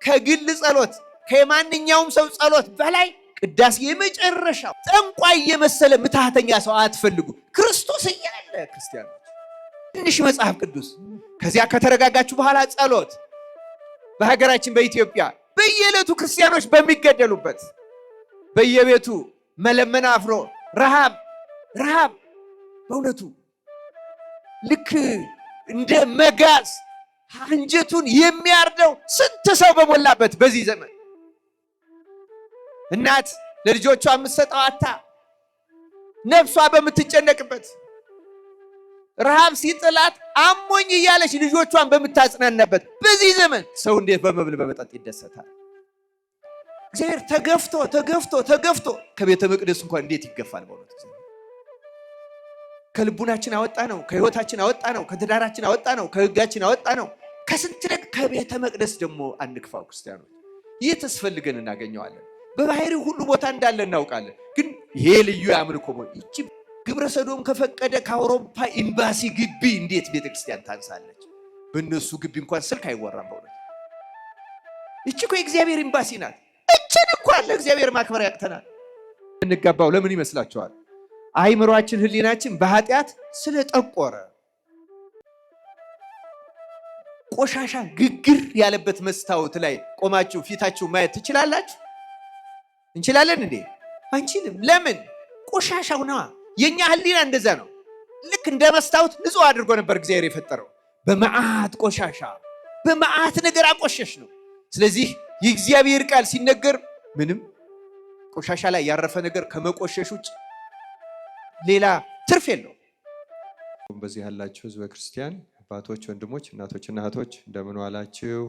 ከግል ጸሎት ከማንኛውም ሰው ጸሎት በላይ ቅዳሴ የመጨረሻው ጠንቋይ የመሰለ ምትሃተኛ ሰው አትፈልጉ። ክርስቶስ እያለ ክርስቲያኖች ትንሽ መጽሐፍ ቅዱስ ከዚያ ከተረጋጋችሁ በኋላ ጸሎት። በሀገራችን በኢትዮጵያ በየዕለቱ ክርስቲያኖች በሚገደሉበት በየቤቱ መለመን አፍሮ ረሃብ በእውነቱ ልክ እንደ መጋዝ አንጀቱን የሚያርደው ስንት ሰው በሞላበት በዚህ ዘመን እናት ለልጆቿ የምትሰጠው አታ ነፍሷ በምትጨነቅበት ረሃብ ሲጥላት አሞኝ እያለች ልጆቿን በምታጽናናበት በዚህ ዘመን ሰው እንዴት በመብል በመጠጥ ይደሰታል? እግዚአብሔር ተገፍቶ ከቤተ መቅደስ እንኳን እንዴት ይገፋል? በእውነት ከልቡናችን አወጣ ነው፣ ከህይወታችን አወጣ ነው፣ ከትዳራችን አወጣ ነው፣ ከህጋችን አወጣ ነው። ከስንት ከቤተ መቅደስ ደግሞ አንክፋው። ክርስቲያኖች ይህ ተስፈልገን እናገኘዋለን። በባህሪው ሁሉ ቦታ እንዳለ እናውቃለን። ግን ይሄ ልዩ ያምልኮ ይቺ ግብረ ሰዶም ከፈቀደ ከአውሮፓ ኤምባሲ ግቢ እንዴት ቤተክርስቲያን ታንሳለች? በእነሱ ግቢ እንኳን ስልክ አይወራም። በእውነት ይቺ እኮ የእግዚአብሔር ኤምባሲ ናት። እችን እንኳን ለእግዚአብሔር ማክበር ያቅተናል። እንገባው ለምን ይመስላችኋል? አይምሯችን ህሊናችን በኃጢአት ስለጠቆረ ቆሻሻ ግግር ያለበት መስታወት ላይ ቆማችሁ ፊታችሁ ማየት ትችላላችሁ? እንችላለን እንዴ? አንችልም። ለምን? ቆሻሻው ነዋ። የኛ ህሊና እንደዛ ነው። ልክ እንደ መስታወት ንጹህ አድርጎ ነበር እግዚአብሔር የፈጠረው። በመዓት ቆሻሻ በመዓት ነገር አቆሸሽ ነው። ስለዚህ የእግዚአብሔር ቃል ሲነገር ምንም ቆሻሻ ላይ ያረፈ ነገር ከመቆሸሽ ውጭ ሌላ ትርፍ የለው። በዚህ ያላችሁ ህዝበ ክርስቲያን አባቶች፣ ወንድሞች፣ እናቶችና እህቶች እንደምን ዋላችሁ?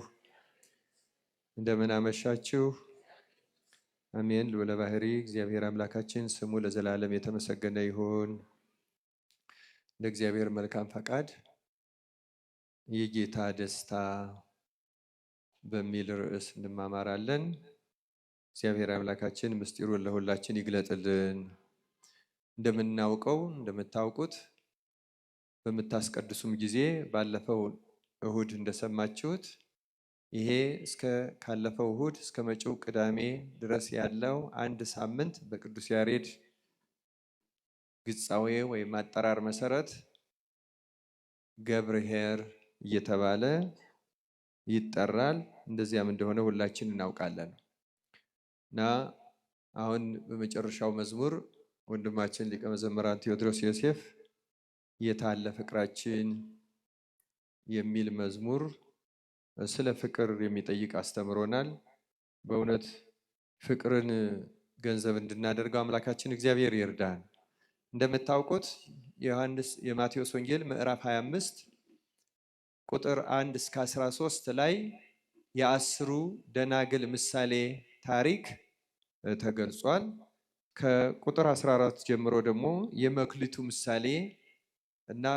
እንደምን አመሻችሁ? አሜን። ልዑለ ባሕሪ እግዚአብሔር አምላካችን ስሙ ለዘላለም የተመሰገነ ይሁን። እንደ እግዚአብሔር መልካም ፈቃድ የጌታ ደስታ በሚል ርዕስ እንማማራለን። እግዚአብሔር አምላካችን ምስጢሩን ለሁላችን ይግለጥልን። እንደምታውቁት በምታስቀድሱም ጊዜ ባለፈው እሁድ እንደሰማችሁት ይሄ ካለፈው እሁድ እስከ መጪው ቅዳሜ ድረስ ያለው አንድ ሳምንት በቅዱስ ያሬድ ግጻዌ ወይም አጠራር መሰረት ገብርኄር እየተባለ ይጠራል። እንደዚያም እንደሆነ ሁላችን እናውቃለን። እና አሁን በመጨረሻው መዝሙር ወንድማችን ሊቀ መዘምራን ቴዎድሮስ ዮሴፍ የታለ ፍቅራችን የሚል መዝሙር ስለ ፍቅር የሚጠይቅ አስተምሮናል። በእውነት ፍቅርን ገንዘብ እንድናደርገው አምላካችን እግዚአብሔር ይርዳን። እንደምታውቁት የማቴዎስ ወንጌል ምዕራፍ 25 ቁጥር 1 እስከ 13 ላይ የአስሩ ደናግል ምሳሌ ታሪክ ተገልጿል። ከቁጥር 14 ጀምሮ ደግሞ የመክሊቱ ምሳሌ እና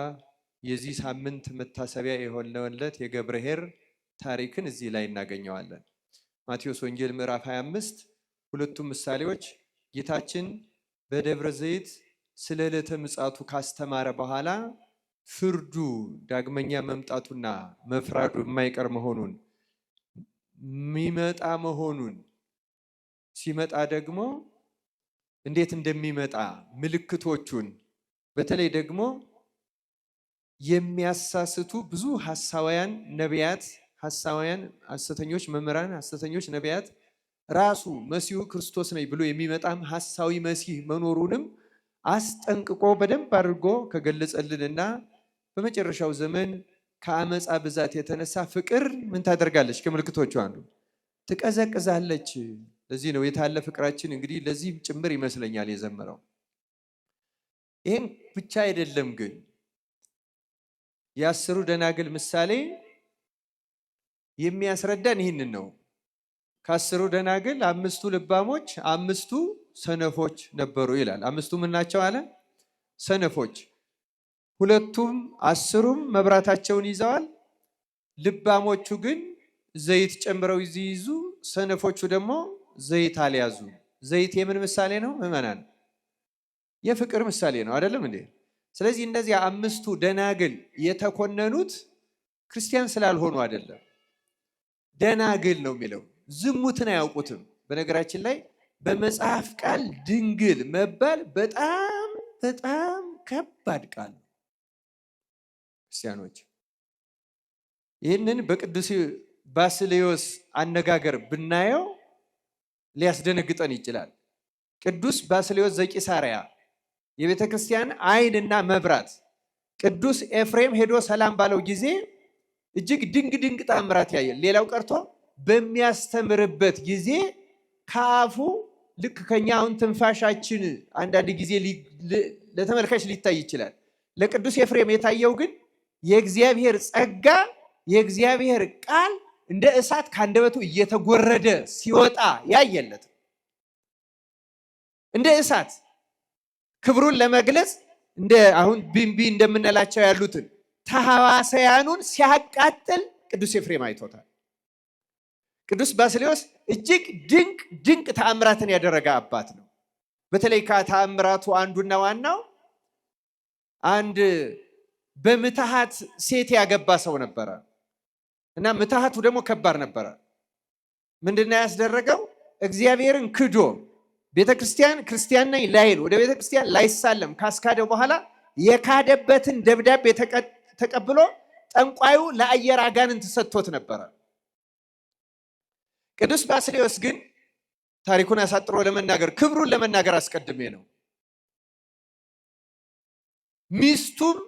የዚህ ሳምንት መታሰቢያ የሆነለት የገብርኄር ታሪክን እዚህ ላይ እናገኘዋለን። ማቴዎስ ወንጌል ምዕራፍ 25 ሁለቱም ምሳሌዎች ጌታችን በደብረ ዘይት ስለ ዕለተ ምጽአቱ ካስተማረ በኋላ ፍርዱ ዳግመኛ መምጣቱና መፍራዱ የማይቀር መሆኑን የሚመጣ መሆኑን ሲመጣ ደግሞ እንዴት እንደሚመጣ ምልክቶቹን በተለይ ደግሞ የሚያሳስቱ ብዙ ሐሳውያን ነቢያት ሐሰተኞች መምህራን ሐሰተኞች ነቢያት ራሱ መሲሁ ክርስቶስ ነኝ ብሎ የሚመጣም ሐሳዊ መሲህ መኖሩንም አስጠንቅቆ በደንብ አድርጎ ከገለጸልንና በመጨረሻው ዘመን ከአመፃ ብዛት የተነሳ ፍቅር ምን ታደርጋለች? ከምልክቶቹ አንዱ ትቀዘቅዛለች። ለዚህ ነው የታለ ፍቅራችን እንግዲህ ለዚህ ጭምር ይመስለኛል የዘመረው። ይህም ብቻ አይደለም ግን የአስሩ ደናግል ምሳሌ የሚያስረዳን ይህንን ነው። ከአስሩ ደናግል አምስቱ ልባሞች፣ አምስቱ ሰነፎች ነበሩ ይላል። አምስቱ ምን ናቸው አለ? ሰነፎች። ሁለቱም አስሩም መብራታቸውን ይዘዋል። ልባሞቹ ግን ዘይት ጨምረው ይይዙ፣ ሰነፎቹ ደግሞ ዘይት አልያዙ። ዘይት የምን ምሳሌ ነው? ምዕመናን የፍቅር ምሳሌ ነው አይደለም እንዴ? ስለዚህ እነዚህ አምስቱ ደናግል የተኮነኑት ክርስቲያን ስላልሆኑ አይደለም። ደናግል ነው የሚለው። ዝሙትን አያውቁትም። በነገራችን ላይ በመጽሐፍ ቃል ድንግል መባል በጣም በጣም ከባድ ቃል። ክርስቲያኖች ይህንን በቅዱስ ባስልዮስ አነጋገር ብናየው ሊያስደነግጠን ይችላል። ቅዱስ ባስልዮስ ዘቂሳርያ የቤተ ክርስቲያን ዓይንና መብራት፣ ቅዱስ ኤፍሬም ሄዶ ሰላም ባለው ጊዜ እጅግ ድንቅ ድንቅ ተአምራት ያያል። ሌላው ቀርቶ በሚያስተምርበት ጊዜ ከአፉ ልክ ከኛ አሁን ትንፋሻችን አንዳንድ ጊዜ ለተመልካች ሊታይ ይችላል። ለቅዱስ ኤፍሬም የታየው ግን የእግዚአብሔር ጸጋ፣ የእግዚአብሔር ቃል እንደ እሳት ከአንደበቱ እየተጎረደ ሲወጣ ያየለት። እንደ እሳት ክብሩን ለመግለጽ እንደ አሁን ቢንቢ እንደምንላቸው ያሉትን ተሐዋስያኑን ሲያቃጥል ቅዱስ ኤፍሬም አይቶታል። ቅዱስ ባስልዮስ እጅግ ድንቅ ድንቅ ተአምራትን ያደረገ አባት ነው። በተለይ ከተአምራቱ አንዱና ዋናው አንድ በምትሃት ሴት ያገባ ሰው ነበረ እና ምትሃቱ ደግሞ ከባድ ነበረ። ምንድነው ያስደረገው? እግዚአብሔርን ክዶ ቤተክርስቲያን ክርስቲያን ነኝ ላይል ወደ ቤተክርስቲያን ላይሳለም ካስካደው በኋላ የካደበትን ደብዳቤ ተቀብሎ ጠንቋዩ ለአየር አጋንንት ሰጥቶት ነበረ። ቅዱስ ባስልዮስ ግን ታሪኩን አሳጥሮ ለመናገር ክብሩን ለመናገር አስቀድሜ ነው። ሚስቱም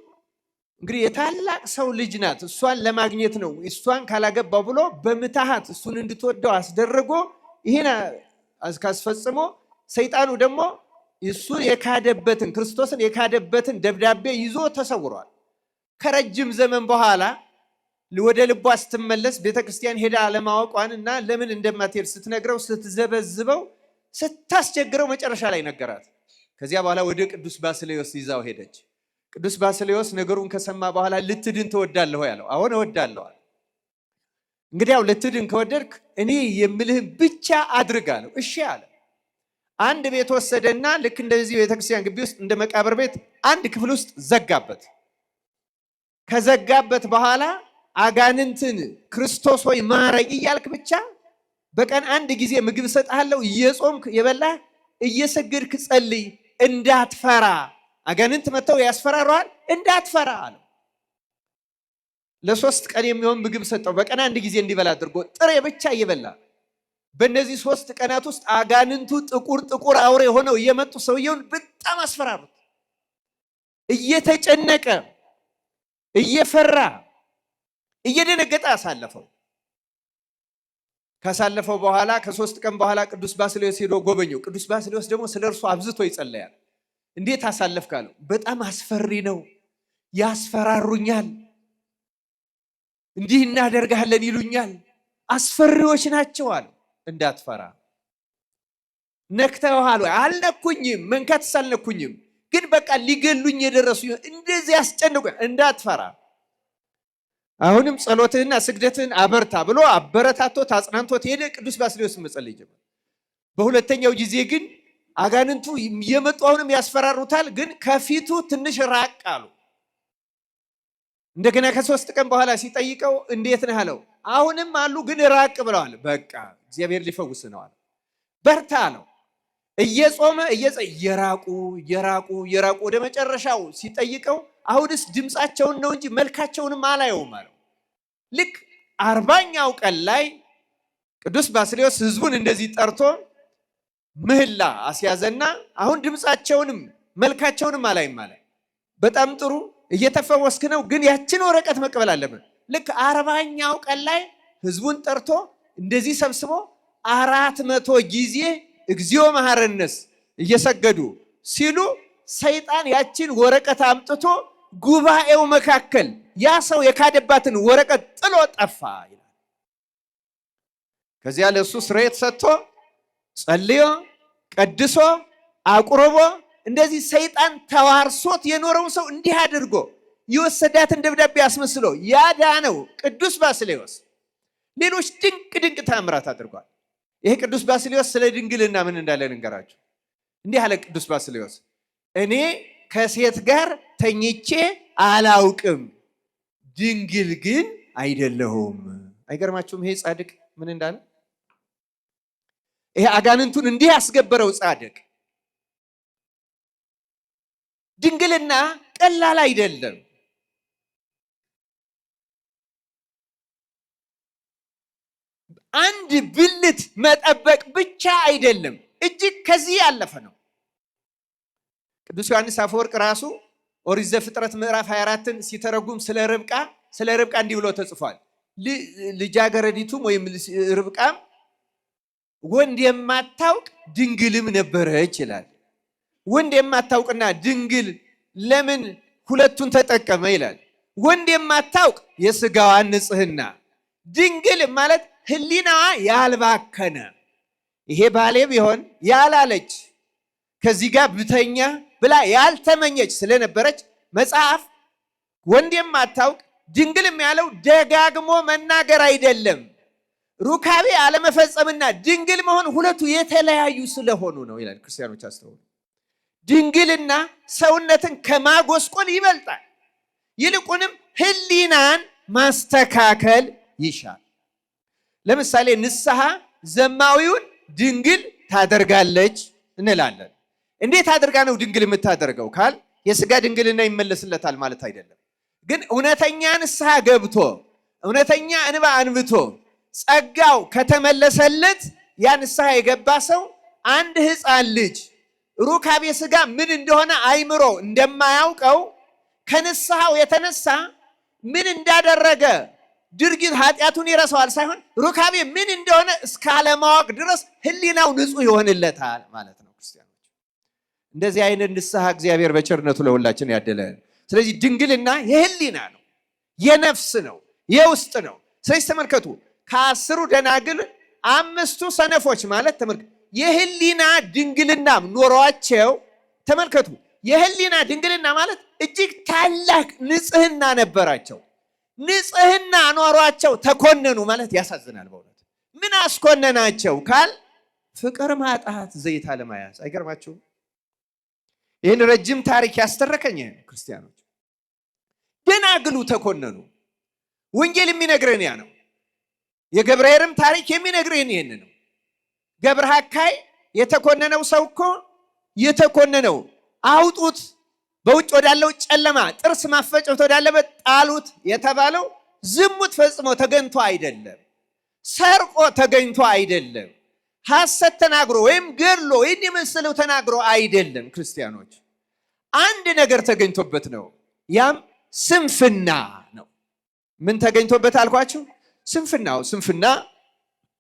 እንግዲህ የታላቅ ሰው ልጅ ናት፣ እሷን ለማግኘት ነው። እሷን ካላገባው ብሎ በምትሃት እሱን እንድትወደው አስደረጎ ይሄን ካስፈጽሞ ሰይጣኑ ደግሞ እሱ የካደበትን ክርስቶስን የካደበትን ደብዳቤ ይዞ ተሰውሯል። ከረጅም ዘመን በኋላ ወደ ልቧ ስትመለስ ቤተክርስቲያን ሄዳ አለማወቋን እና ለምን እንደማትሄድ ስትነግረው ስትዘበዝበው ስታስቸግረው መጨረሻ ላይ ነገራት። ከዚያ በኋላ ወደ ቅዱስ ባስልዮስ ይዛው ሄደች። ቅዱስ ባስልዮስ ነገሩን ከሰማ በኋላ ልትድን ትወዳለህ ያለው፣ አሁን እወዳለሁ። እንግዲያው ልትድን ከወደድክ እኔ የምልህን ብቻ አድርግ አለው። እሺ አለ። አንድ ቤት ወሰደና ልክ እንደዚህ ቤተክርስቲያን ግቢ ውስጥ እንደ መቃብር ቤት አንድ ክፍል ውስጥ ዘጋበት። ከዘጋበት በኋላ አጋንንትን ክርስቶስ ሆይ ማረኝ እያልክ ብቻ በቀን አንድ ጊዜ ምግብ ሰጣለሁ፣ እየጾምክ የበላህ እየሰገድክ ጸልይ፣ እንዳትፈራ። አጋንንት መተው ያስፈራራዋል፣ እንዳትፈራ አለው። ለ3 ቀን የሚሆን ምግብ ሰጠው። በቀን አንድ ጊዜ እንዲበላ አድርጎ ጥሬ ብቻ እየበላ በእነዚህ 3 ቀናት ውስጥ አጋንንቱ ጥቁር ጥቁር አውሬ ሆነው እየመጡ ሰውየውን በጣም አስፈራሩት። እየተጨነቀ እየፈራ እየደነገጠ አሳለፈው። ካሳለፈው በኋላ ከ3 ቀን በኋላ ቅዱስ ባስልዮስ ሄዶ ጎበኘው። ቅዱስ ባስልዮስ ደግሞ ስለ እርሱ አብዝቶ ይጸለያል። እንዴት አሳለፍክ አለው። በጣም አስፈሪ ነው፣ ያስፈራሩኛል፣ እንዲህ እናደርጋለን ይሉኛል፣ አስፈሪዎች ናቸው አለ። እንዳትፈራ። ነክተውሃል ወይ? አልነኩኝም፣ መንካትስ አልነኩኝም፣ ግን በቃ ሊገሉኝ የደረሱ እንደዚህ ያስጨንቁ። እንዳትፈራ፣ አሁንም ጸሎትህና ስግደትህን አበርታ ብሎ አበረታቶት አጽናንቶት ሄደ። ቅዱስ ባስልዮስ መጸለይ ጀመረ። በሁለተኛው ጊዜ ግን አጋንንቱ የመጡ አሁንም ያስፈራሩታል፣ ግን ከፊቱ ትንሽ ራቅ አሉ። እንደገና ከ3 ቀን በኋላ ሲጠይቀው እንዴት ነህ አለው። አሁንም አሉ ግን ራቅ ብለዋል። በቃ እግዚአብሔር ሊፈውስ ነው አለ። በርታ ነው። እየጾመ እየራቁ ወደ መጨረሻው ሲጠይቀው አሁንስ ድምፃቸውን ነው እንጂ መልካቸውንም አላየውም አለው። ልክ 40ኛው ቀን ላይ ቅዱስ ባስልዮስ ህዝቡን እንደዚህ ጠርቶ ምህላ አስያዘና አሁን ድምፃቸውንም መልካቸውንም አላይም አለ። በጣም ጥሩ እየተፈወስክ ነው፣ ግን ያችን ወረቀት መቀበል አለብን። ልክ 40ኛው ቀን ላይ ህዝቡን ጠርቶ እንደዚህ ሰብስቦ 400 ጊዜ እግዚኦ መሐረነስ እየሰገዱ ሲሉ ሰይጣን ያችን ወረቀት አምጥቶ ጉባኤው መካከል ያ ሰው የካደባትን ወረቀት ጥሎ ጠፋ ይላል። ከዚያ ለሱ ስርየት ሰጥቶ ጸልዮ ቀድሶ አቁርቦ እንደዚህ ሰይጣን ተዋርሶት የኖረው ሰው እንዲህ አድርጎ የወሰዳትን ደብዳቤ አስመስሎ ያዳነው ቅዱስ ባስልዮስ ሌሎች ድንቅ ድንቅ ተአምራት አድርጓል። ይሄ ቅዱስ ባስልዮስ ስለ ድንግልና ምን እንዳለ ልንገራችሁ። እንዲህ አለ ቅዱስ ባስልዮስ፣ እኔ ከሴት ጋር ተኝቼ አላውቅም፣ ድንግል ግን አይደለሁም አይገርማችሁም? ይሄ ጻድቅ ምን እንዳለ? ይሄ አጋንንቱን እንዲህ ያስገበረው ጻድቅ ድንግልና ቀላል አይደለም። አንድ ብልት መጠበቅ ብቻ አይደለም፣ እጅግ ከዚህ ያለፈ ነው። ቅዱስ ዮሐንስ አፈወርቅ ራሱ ኦሪት ዘፍጥረት ምዕራፍ 24ን ሲተረጉም ስለ ርብቃ እንዲህ ብሎ ተጽፏል። ልጃገረዲቱም ወይም ርብቃም ወንድ የማታውቅ ድንግልም ነበረች ይላል። ወንድ የማታውቅና ድንግል ለምን ሁለቱን ተጠቀመ ይላል። ወንድ የማታውቅ የስጋዋን ንጽህና፣ ድንግል ማለት ህሊናዋ ያልባከነ፣ ይሄ ባሌ ቢሆን ያላለች ከዚህ ጋር ብተኛ ብላ ያልተመኘች ስለነበረች መጽሐፍ ወንድ የማታውቅ ድንግልም ያለው ደጋግሞ መናገር አይደለም። ሩካቤ አለመፈጸምና ድንግል መሆን ሁለቱ የተለያዩ ስለሆኑ ነው ይላል። ክርስቲያኖች አስተውሉ። ድንግልና ሰውነትን ከማጎስቆል ይበልጣል። ይልቁንም ህሊናን ማስተካከል ይሻል። ለምሳሌ ንስሐ ዘማዊውን ድንግል ታደርጋለች እንላለን። እንዴት አድርጋ ነው ድንግል የምታደርገው ካል የስጋ ድንግልና ይመለስለታል ማለት አይደለም። ግን እውነተኛ ንስሐ ገብቶ እውነተኛ እንባ አንብቶ ጸጋው ከተመለሰለት ያ ንስሐ የገባ ሰው አንድ ሕፃን ልጅ ሩካቤ ስጋ ምን እንደሆነ አይምሮ እንደማያውቀው ከንስሐው የተነሳ ምን እንዳደረገ ድርጊት ኃጢአቱን ይረሳዋል ሳይሆን ሩካቤ ምን እንደሆነ እስካለማወቅ ድረስ ህሊናው ንጹህ ይሆንለታል ማለት ነው። ክርስቲያኖች እንደዚህ አይነት ንስሐ እግዚአብሔር በቸርነቱ ለሁላችን ያደለን። ስለዚህ ድንግልና የህሊና ነው፣ የነፍስ ነው፣ የውስጥ ነው። ስለዚህ ተመልከቱ፣ ከ10 ደናግል 5ቱ ሰነፎች ማለት ተመልከቱ የህሊና ድንግልና ኖሯቸው፣ ተመልከቱ የህሊና ድንግልና ማለት እጅግ ታላቅ ንጽህና ነበራቸው። ንጽህና ኖሯቸው ተኮነኑ ማለት ያሳዝናል በእውነት። ምን አስኮነናቸው ካል ፍቅር ማጣት፣ ዘይት አለመያዝ። አይገርማችሁም? ይህን ረጅም ታሪክ ያስተረከኝ ክርስቲያኖች ደናግሉ ተኮነኑ። ወንጌል የሚነግረን ያ ነው። የገብርኄርም ታሪክ የሚነግረን ይህን ነው። ገብረ ሐካይ የተኮነነው ሰው እኮ የተኮነነው አውጡት፣ በውጭ ወዳለው ጨለማ ጥርስ ማፈጨት ወዳለበት ጣሉት የተባለው ዝሙት ፈጽሞ ተገኝቶ አይደለም፣ ሰርቆ ተገኝቶ አይደለም፣ ሐሰት ተናግሮ ወይም ገድሎ ወይም የመሰለው ተናግሮ አይደለም። ክርስቲያኖች አንድ ነገር ተገኝቶበት ነው። ያም ስንፍና ነው። ምን ተገኝቶበት አልኳችሁ? ስንፍናው። ስንፍና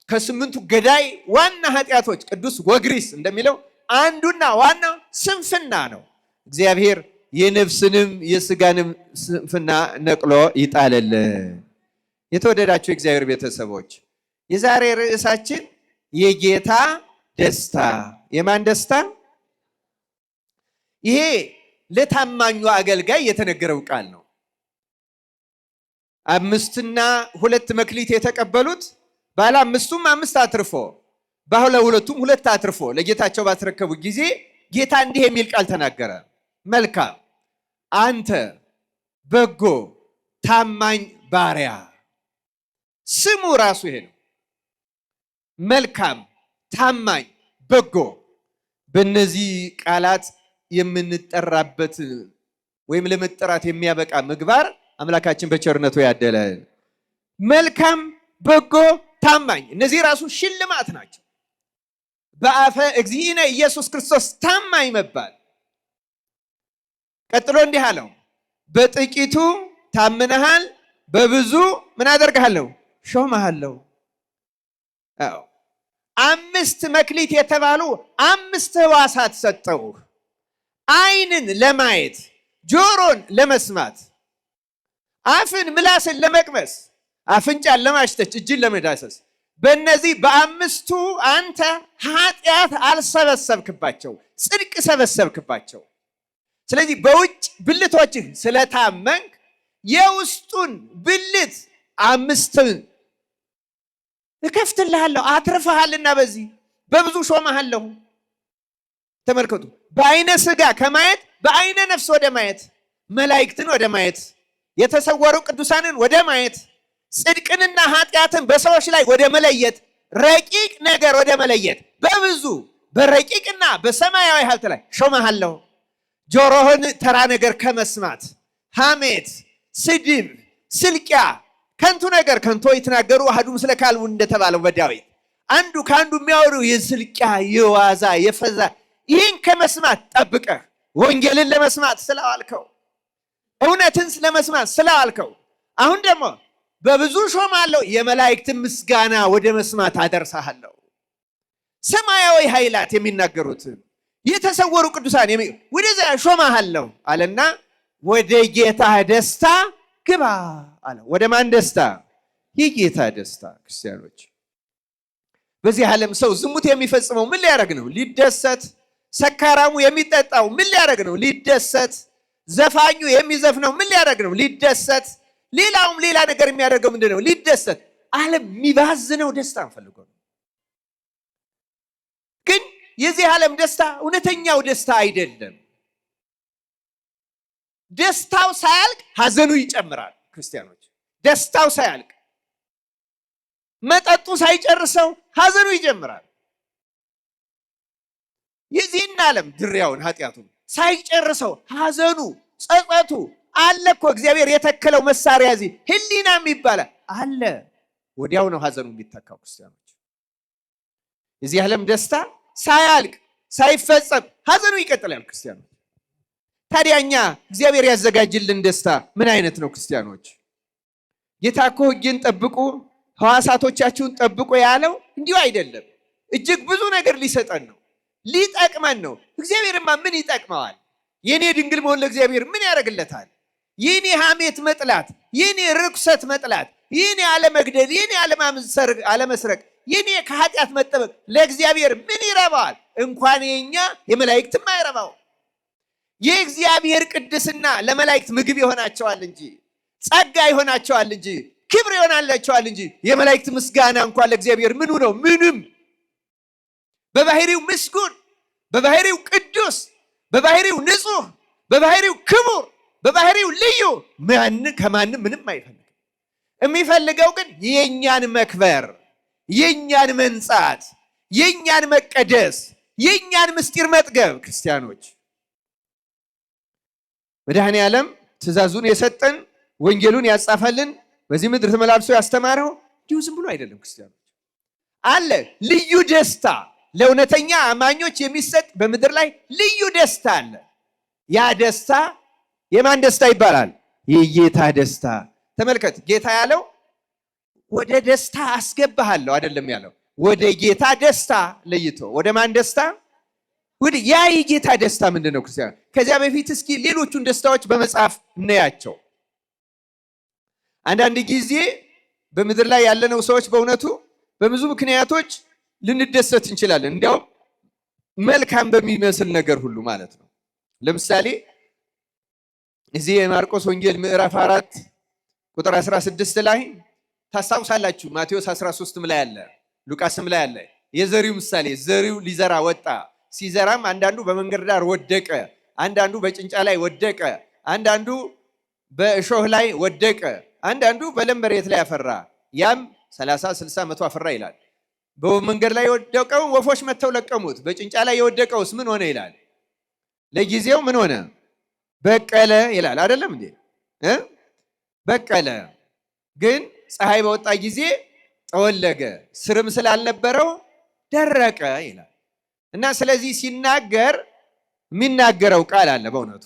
ከ8ቱ ገዳይ ዋና ኃጢአቶች ቅዱስ ወግሪስ እንደሚለው አንዱና ዋናው ስንፍና ነው። እግዚአብሔር የነፍስንም የስጋንም ስንፍና ነቅሎ ይጣልልን። የተወደዳችሁ የእግዚአብሔር ቤተሰቦች የዛሬ ርዕሳችን የጌታ ደስታ። የማን ደስታ? ይሄ ለታማኙ አገልጋይ የተነገረው ቃል ነው። 5 እና 2 መክሊት የተቀበሉት ባለ 5ቱም 5 አትርፎ ባለ 2ቱም 2 አትርፎ ለጌታቸው ባስረከቡ ጊዜ ጌታ እንዲህ የሚል ቃል ተናገረ። መልካም አንተ በጎ ታማኝ ባሪያ። ስሙ ራሱ ይሄ ነው። መልካም፣ ታማኝ፣ በጎ። በእነዚህ ቃላት የምንጠራበት ወይም ለመጠራት የሚያበቃ ምግባር አምላካችን በቸርነቱ ያደለን። መልካም፣ በጎ፣ ታማኝ፣ እነዚህ ራሱ ሽልማት ናቸው። በአፈ እግዚእነ ኢየሱስ ክርስቶስ ታማኝ መባል። ቀጥሎ እንዲህ አለው፣ በጥቂቱ ታምነሃል፣ በብዙ ምን አደርግሃለሁ? ሾመሃለሁ። 5 መክሊት የተባሉ 5 ሕዋሳት ሰጠውህ። ዓይንን ለማየት፣ ጆሮን ለመስማት፣ አፍን ምላስን ለመቅመስ፣ አፍንጫን ለማሽተት፣ እጅን ለመዳሰስ። በእነዚህ በ5ቱ አንተ ኃጢአት አልሰበሰብክባቸው፣ ጽድቅ ሰበሰብክባቸው። ስለዚህ በውጭ ብልቶችህ ስለታመንክ የውስጡን ብልት 5 እከፍትልሃለሁ፣ አትርፈሃልና በዚህ በብዙ ሾመሃለሁ። ተመልከቱ፣ በአይነ ስጋ ከማየት በአይነ ነፍስ ወደ ማየት፣ መላእክትን ወደ ማየት፣ የተሰወሩ ቅዱሳንን ወደ ማየት፣ ጽድቅንና ኃጢአትን በሰዎች ላይ ወደ መለየት፣ ረቂቅ ነገር ወደ መለየት በብዙ በረቂቅና በሰማያዊ ሀብት ላይ ሾመሃለሁ። ጆሮህን ተራ ነገር ከመስማት ሐሜት፣ ስድብ፣ ስልቂያ፣ ከንቱ ነገር ከንቱ ይተናገሩ አሐዱ ምስለ ካልቡ እንደተባለው በዳዊት አንዱ ከአንዱ የሚያወሩ የስልቂያ የዋዛ የፈዛ ይህን ከመስማት ጠብቀህ ወንጌልን ለመስማት ስለዋልከው እውነትን ለመስማት ስለዋልከው አሁን ደግሞ በብዙ ሾማለሁ፣ የመላእክትን ምስጋና ወደ መስማት አደርሳለሁ። ሰማያዊ ኃይላት የሚናገሩት የተሰወሩ ቅዱሳን ወደዛ ሾማለሁ አለና ወደ ጌታ ደስታ ግባ አለ። ወደ ማን ደስታ? የጌታ ደስታ። ክርስቲያኖች በዚህ ዓለም ሰው ዝሙት የሚፈጽመው ምን ሊያደርግ ነው? ሊደሰት። ሰካራሙ የሚጠጣው ምን ሊያደርግ ነው? ሊደሰት። ዘፋኙ የሚዘፍነው ምን ሊያደርግ ነው? ሊደሰት። ሌላውም ሌላ ነገር የሚያደርገው ምንድን ነው? ሊደሰት። ዓለም የሚባዝነው ደስታ ፈልጎ ነው። ግን የዚህ ዓለም ደስታ እውነተኛው ደስታ አይደለም። ደስታው ሳያልቅ ሐዘኑ ይጨምራል። ክርስቲያኖች ደስታው ሳያልቅ መጠጡ ሳይጨርሰው ሐዘኑ ይጀምራል። የዚህን ዓለም ድሪያውን ኃጢአቱን ሳይጨርሰው ሐዘኑ ጸጸቱ አለ እኮ። እግዚአብሔር የተከለው መሳሪያ እዚህ ህሊናም ይባላል አለ። ወዲያው ነው ሐዘኑ የሚተካው። ክርስቲያኖች የዚህ ዓለም ደስታ ሳያልቅ ሳይፈጸም ሐዘኑ ይቀጥላል። ክርስቲያኖች ታዲያ እኛ እግዚአብሔር ያዘጋጅልን ደስታ ምን አይነት ነው? ክርስቲያኖች ጌታ እኮ ሕግን ጠብቁ ሕዋሳቶቻችሁን ጠብቁ ያለው እንዲሁ አይደለም። እጅግ ብዙ ነገር ሊሰጠን ነው፣ ሊጠቅመን ነው። እግዚአብሔርማ ምን ይጠቅመዋል? የኔ ድንግል መሆን ለእግዚአብሔር ምን ያደርግለታል? የኔ ሐሜት መጥላት፣ የኔ ርኩሰት መጥላት፣ የኔ አለመግደል፣ የኔ አለመስረቅ፣ የኔ ከኃጢአት መጠበቅ ለእግዚአብሔር ምን ይረባዋል? እንኳን የኛ የመላእክትም አይረባው። የእግዚአብሔር ቅድስና ለመላእክት ምግብ ይሆናቸዋል እንጂ ጸጋ ይሆናቸዋል እንጂ ክብር ይሆናላቸዋል እንጂ የመላእክት ምስጋና እንኳን ለእግዚአብሔር ምኑ ነው? ምንም። በባህሪው ምስጉን፣ በባህሪው ቅዱስ፣ በባህሪው ንጹህ፣ በባህሪው ክቡር፣ በባህሪው ልዩ ከማንም ምንም አይፈልግም። የሚፈልገው ግን የኛን መክበር፣ የኛን መንጻት፣ የኛን መቀደስ፣ የኛን ምስጢር መጥገብ። ክርስቲያኖች መድኃኔ ዓለም ትእዛዙን የሰጠን ወንጌሉን ያጻፈልን በዚህ ምድር ተመላልሶ ያስተማረው እንዲሁ ዝም ብሎ አይደለም። ክርስቲያኖች አለ ልዩ ደስታ ለእውነተኛ አማኞች የሚሰጥ በምድር ላይ ልዩ ደስታ አለ። ያ ደስታ የማን ደስታ ይባላል? የጌታ ደስታ። ተመልከት፣ ጌታ ያለው ወደ ደስታ አስገባሃለሁ አይደለም ያለው፣ ወደ ጌታ ደስታ ለይቶ። ወደ ማን ደስታ? ወደ ያ የጌታ ደስታ ምንድን ነው? ክርስቲያን ከዚያ በፊት እስኪ ሌሎቹን ደስታዎች በመጽሐፍ እናያቸው። አንዳንድ ጊዜ በምድር ላይ ያለነው ሰዎች በእውነቱ በብዙ ምክንያቶች ልንደሰት እንችላለን። እንዲያውም መልካም በሚመስል ነገር ሁሉ ማለት ነው። ለምሳሌ እዚህ የማርቆስ ወንጌል ምዕራፍ 4 ቁጥር 16 ላይ ታስታውሳላችሁ። ማቴዎስ 13ም ላይ አለ፣ ሉቃስም ላይ አለ። የዘሪው ምሳሌ ዘሪው ሊዘራ ወጣ። ሲዘራም አንዳንዱ በመንገድ ዳር ወደቀ፣ አንዳንዱ በጭንጫ ላይ ወደቀ፣ አንዳንዱ በእሾህ ላይ ወደቀ፣ አንዳንዱ በለም መሬት ላይ አፈራ። ያም 30 60 100 አፈራ ይላል። በመንገድ ላይ የወደቀው ወፎች መጥተው ለቀሙት። በጭንጫ ላይ የወደቀውስ ምን ሆነ ይላል? ለጊዜው ምን ሆነ? በቀለ ይላል። አይደለም እንዴ? በቀለ ግን ፀሐይ በወጣ ጊዜ ጠወለገ፣ ስርም ስላልነበረው ደረቀ ይላል። እና ስለዚህ ሲናገር የሚናገረው ቃል አለ። በእውነቱ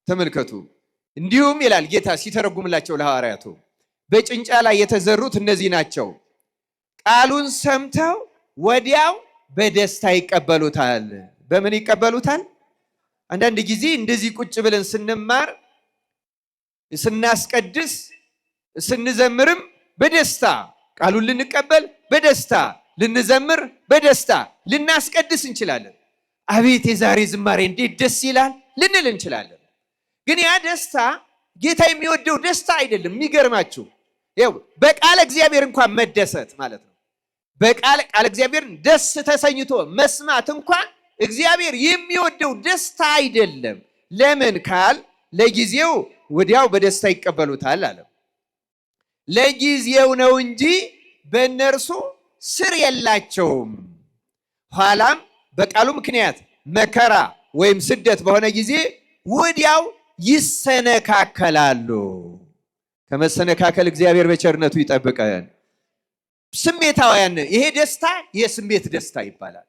ተመልከቱ። እንዲሁም ይላል ጌታ ሲተረጉምላቸው ለሐዋርያቱ በጭንጫ ላይ የተዘሩት እነዚህ ናቸው፣ ቃሉን ሰምተው ወዲያው በደስታ ይቀበሉታል። በምን ይቀበሉታል? አንዳንድ ጊዜ እንደዚህ ቁጭ ብለን ስንማር፣ ስናስቀድስ፣ ስንዘምርም በደስታ ቃሉን ልንቀበል በደስታ ልንዘምር በደስታ ልናስቀድስ እንችላለን። አቤት የዛሬ ዝማሬ እንዴት ደስ ይላል ልንል እንችላለን። ግን ያ ደስታ ጌታ የሚወደው ደስታ አይደለም። የሚገርማችሁ ይኸው በቃለ እግዚአብሔር እንኳን መደሰት ማለት ነው። ቃለ እግዚአብሔርን ደስ ተሰኝቶ መስማት እንኳን እግዚአብሔር የሚወደው ደስታ አይደለም። ለምን ካል ለጊዜው ወዲያው በደስታ ይቀበሉታል አለ። ለጊዜው ነው እንጂ በእነርሱ ስር የላቸውም። ኋላም በቃሉ ምክንያት መከራ ወይም ስደት በሆነ ጊዜ ወዲያው ይሰነካከላሉ። ከመሰነካከል እግዚአብሔር በቸርነቱ ይጠብቀን። ስሜታውያን፣ ይሄ ደስታ የስሜት ደስታ ይባላል።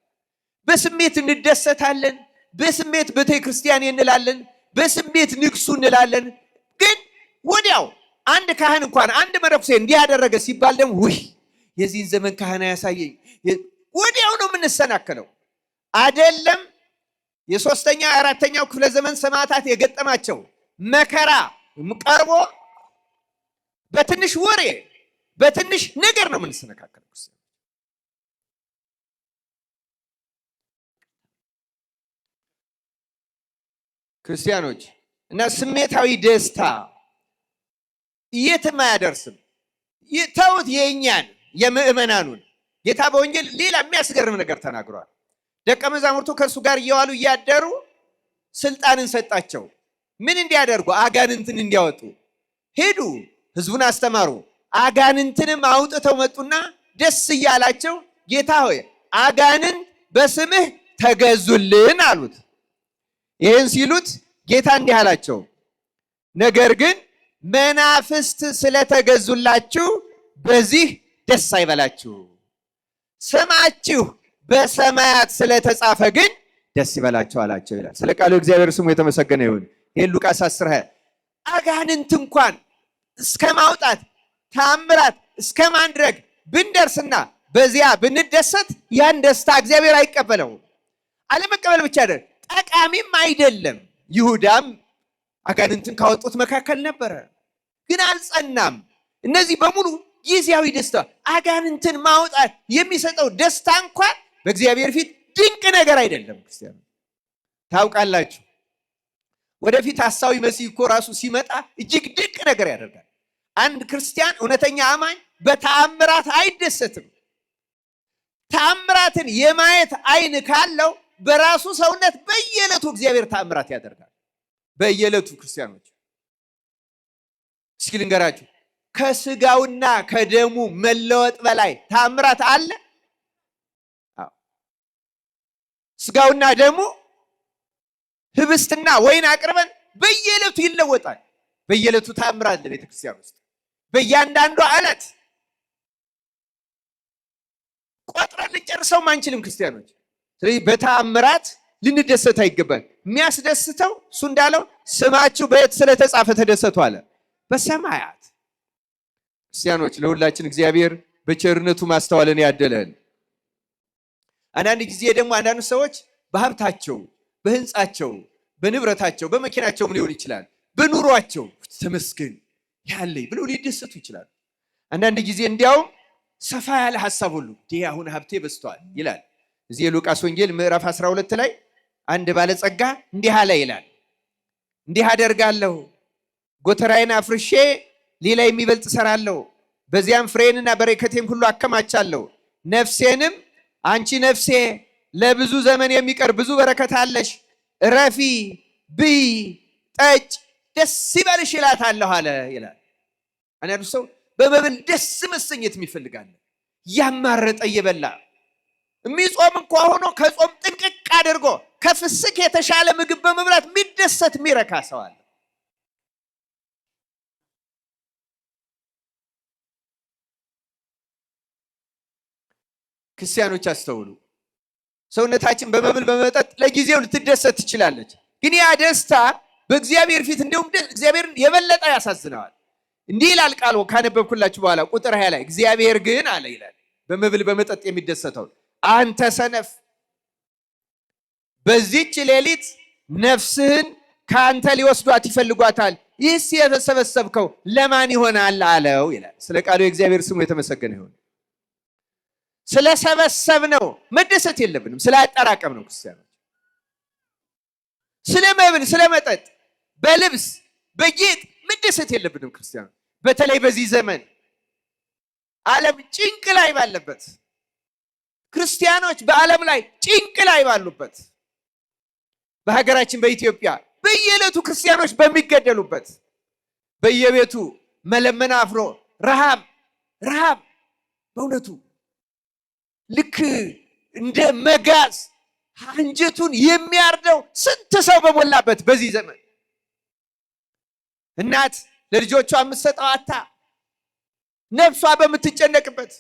በስሜት እንደሰታለን፣ በስሜት ቤተክርስቲያን እንላለን፣ በስሜት ንግሱ እንላለን። ግን ወዲያው አንድ ካህን እንኳን አንድ መነኩሴ እንዲያደረገ ሲባል ደግሞ ውይ የዚህን ዘመን ካህን ያሳየኝ፣ ወዲያው ነው የምንሰናከለው። አይደለም የሶስተኛ አራተኛው ክፍለ ዘመን ሰማዕታት የገጠማቸው መከራ ቀርቦ በትንሽ ወሬ በትንሽ ነገር ነው የምንሰነካከለው። ክርስቲያኖች እና ስሜታዊ ደስታ የትም አያደርስም። ተውት የእኛን የምእመናኑን። ጌታ በወንጌል ሌላ የሚያስገርም ነገር ተናግሯል። ደቀ መዛሙርቱ ከእርሱ ጋር እየዋሉ እያደሩ ስልጣንን ሰጣቸው። ምን እንዲያደርጉ? አጋንንትን እንዲያወጡ ሄዱ። ህዝቡን አስተማሩ። አጋንንትንም አውጥተው መጡና ደስ እያላቸው ጌታ ሆይ አጋንንት በስምህ ተገዙልን አሉት። ይህን ሲሉት ጌታ እንዲህ አላቸው፣ ነገር ግን መናፍስት ስለተገዙላችሁ በዚህ ደስ አይበላችሁ፣ ስማችሁ በሰማያት ስለተጻፈ ግን ደስ ይበላችሁ አላቸው ይላል። ስለ ቃሉ እግዚአብሔር ስሙ የተመሰገነ ይሁን። ይህን ሉቃስ 10:20 አጋንንት እንኳን እስከ ማውጣት ታምራት እስከ ማድረግ ብንደርስና በዚያ ብንደሰት ያን ደስታ እግዚአብሔር አይቀበለውም። አለመቀበል ብቻ አይደለም ጠቃሚም አይደለም። ይሁዳም አጋንንትን ካወጡት መካከል ነበረ፣ ግን አልጸናም። እነዚህ በሙሉ ጊዜያዊ ደስታ። አጋንንትን ማውጣት የሚሰጠው ደስታ እንኳን በእግዚአብሔር ፊት ድንቅ ነገር አይደለም። ክርስቲያኑ ታውቃላችሁ፣ ወደፊት ሐሳዊ መሲህ እኮ ራሱ ሲመጣ እጅግ ድንቅ ነገር ያደርጋል። አንድ ክርስቲያን እውነተኛ አማኝ በተአምራት አይደሰትም። ተአምራትን የማየት አይን ካለው በራሱ ሰውነት በየዕለቱ እግዚአብሔር ተአምራት ያደርጋል። በየዕለቱ ክርስቲያኖች እስኪ ልንገራችሁ፣ ከስጋውና ከደሙ መለወጥ በላይ ተአምራት አለ? ስጋውና ደሙ ህብስትና ወይን አቅርበን በየዕለቱ ይለወጣል። በየዕለቱ ተአምራት አለ ቤተክርስቲያን ውስጥ በእያንዳንዷ ዕለት ቆጥረን ልንጨርሰው አንችልም ክርስቲያኖች። ስለዚህ በተአምራት ልንደሰት አይገባል። የሚያስደስተው እሱ እንዳለው ስማችሁ በየት ስለተጻፈ ተደሰቱ አለ፣ በሰማያት። ክርስቲያኖች ለሁላችን እግዚአብሔር በቸርነቱ ማስተዋልን ያደለን። አንዳንድ ጊዜ ደግሞ አንዳንድ ሰዎች በሀብታቸው፣ በህንፃቸው፣ በንብረታቸው፣ በመኪናቸውም ሊሆን ይችላል፣ በኑሯቸው ተመስገን ያለኝ ብለው ሊደሰቱ ይችላል። አንዳንድ ጊዜ እንዲያውም ሰፋ ያለ ሐሳብ ሁሉ ዲህ አሁን ሀብቴ በዝቷል ይላል። እዚህ የሉቃስ ወንጌል ምዕራፍ 12 ላይ አንድ ባለጸጋ እንዲህ አለ ይላል፣ እንዲህ አደርጋለሁ፣ ጎተራዬን አፍርሼ ሌላ የሚበልጥ እሰራለሁ፣ በዚያም ፍሬንና በረከቴን ሁሉ አከማቻለሁ። ነፍሴንም አንቺ ነፍሴ ለብዙ ዘመን የሚቀር ብዙ በረከት አለሽ፣ እረፊ፣ ብይ፣ ጠጭ፣ ደስ ይበልሽ ይላታለሁ አለ ይላል። አንዳንዱ ሰው በመብል ደስ መሰኘት ይፈልጋል። ያማረጠ እየበላ የሚጾም እንኳ ሆኖ ከጾም ጥንቅቅ አድርጎ ከፍስክ የተሻለ ምግብ በመብላት የሚደሰት የሚረካ ሰው አለ። ክርስቲያኖች አስተውሉ። ሰውነታችን በመብል በመጠጥ ለጊዜው ልትደሰት ትችላለች፣ ግን ያ ደስታ በእግዚአብሔር ፊት እንደውም እግዚአብሔርን የበለጠ ያሳዝነዋል። እንዲህ ይላል ቃሉ ካነበብኩላችሁ በኋላ ቁጥር 20 ላይ እግዚአብሔር ግን አለ ይላል በመብል በመጠጥ የሚደሰተው አንተ ሰነፍ፣ በዚህች ሌሊት ነፍስህን ከአንተ ሊወስዷት ይፈልጓታል፣ ይህስ የተሰበሰብከው ለማን ይሆናል አለው ይላል። ስለ ቃሉ የእግዚአብሔር ስሙ የተመሰገነ ይሁን። ስለሰበሰብነው መደሰት የለብንም፣ ስላጠራቀም ነው። ክርስቲያኖች ስለ መብል፣ ስለ መጠጥ፣ በልብስ በጌጥ መደሰት የለብንም። ክርስቲያኖች በተለይ በዚህ ዘመን ዓለም ጭንቅ ላይ ባለበት፣ ክርስቲያኖች በዓለም ላይ ጭንቅ ላይ ባሉበት፣ በሀገራችን በኢትዮጵያ በየዕለቱ ክርስቲያኖች በሚገደሉበት፣ በየቤቱ መለመን አፍሮ ረሃብ በእውነቱ ልክ እንደ መጋዝ አንጀቱን የሚያርደው ስንት ሰው በሞላበት በዚህ ዘመን እናት ለልጆቿ የምትሰጠው አታ ነፍሷ በምትጨነቅበት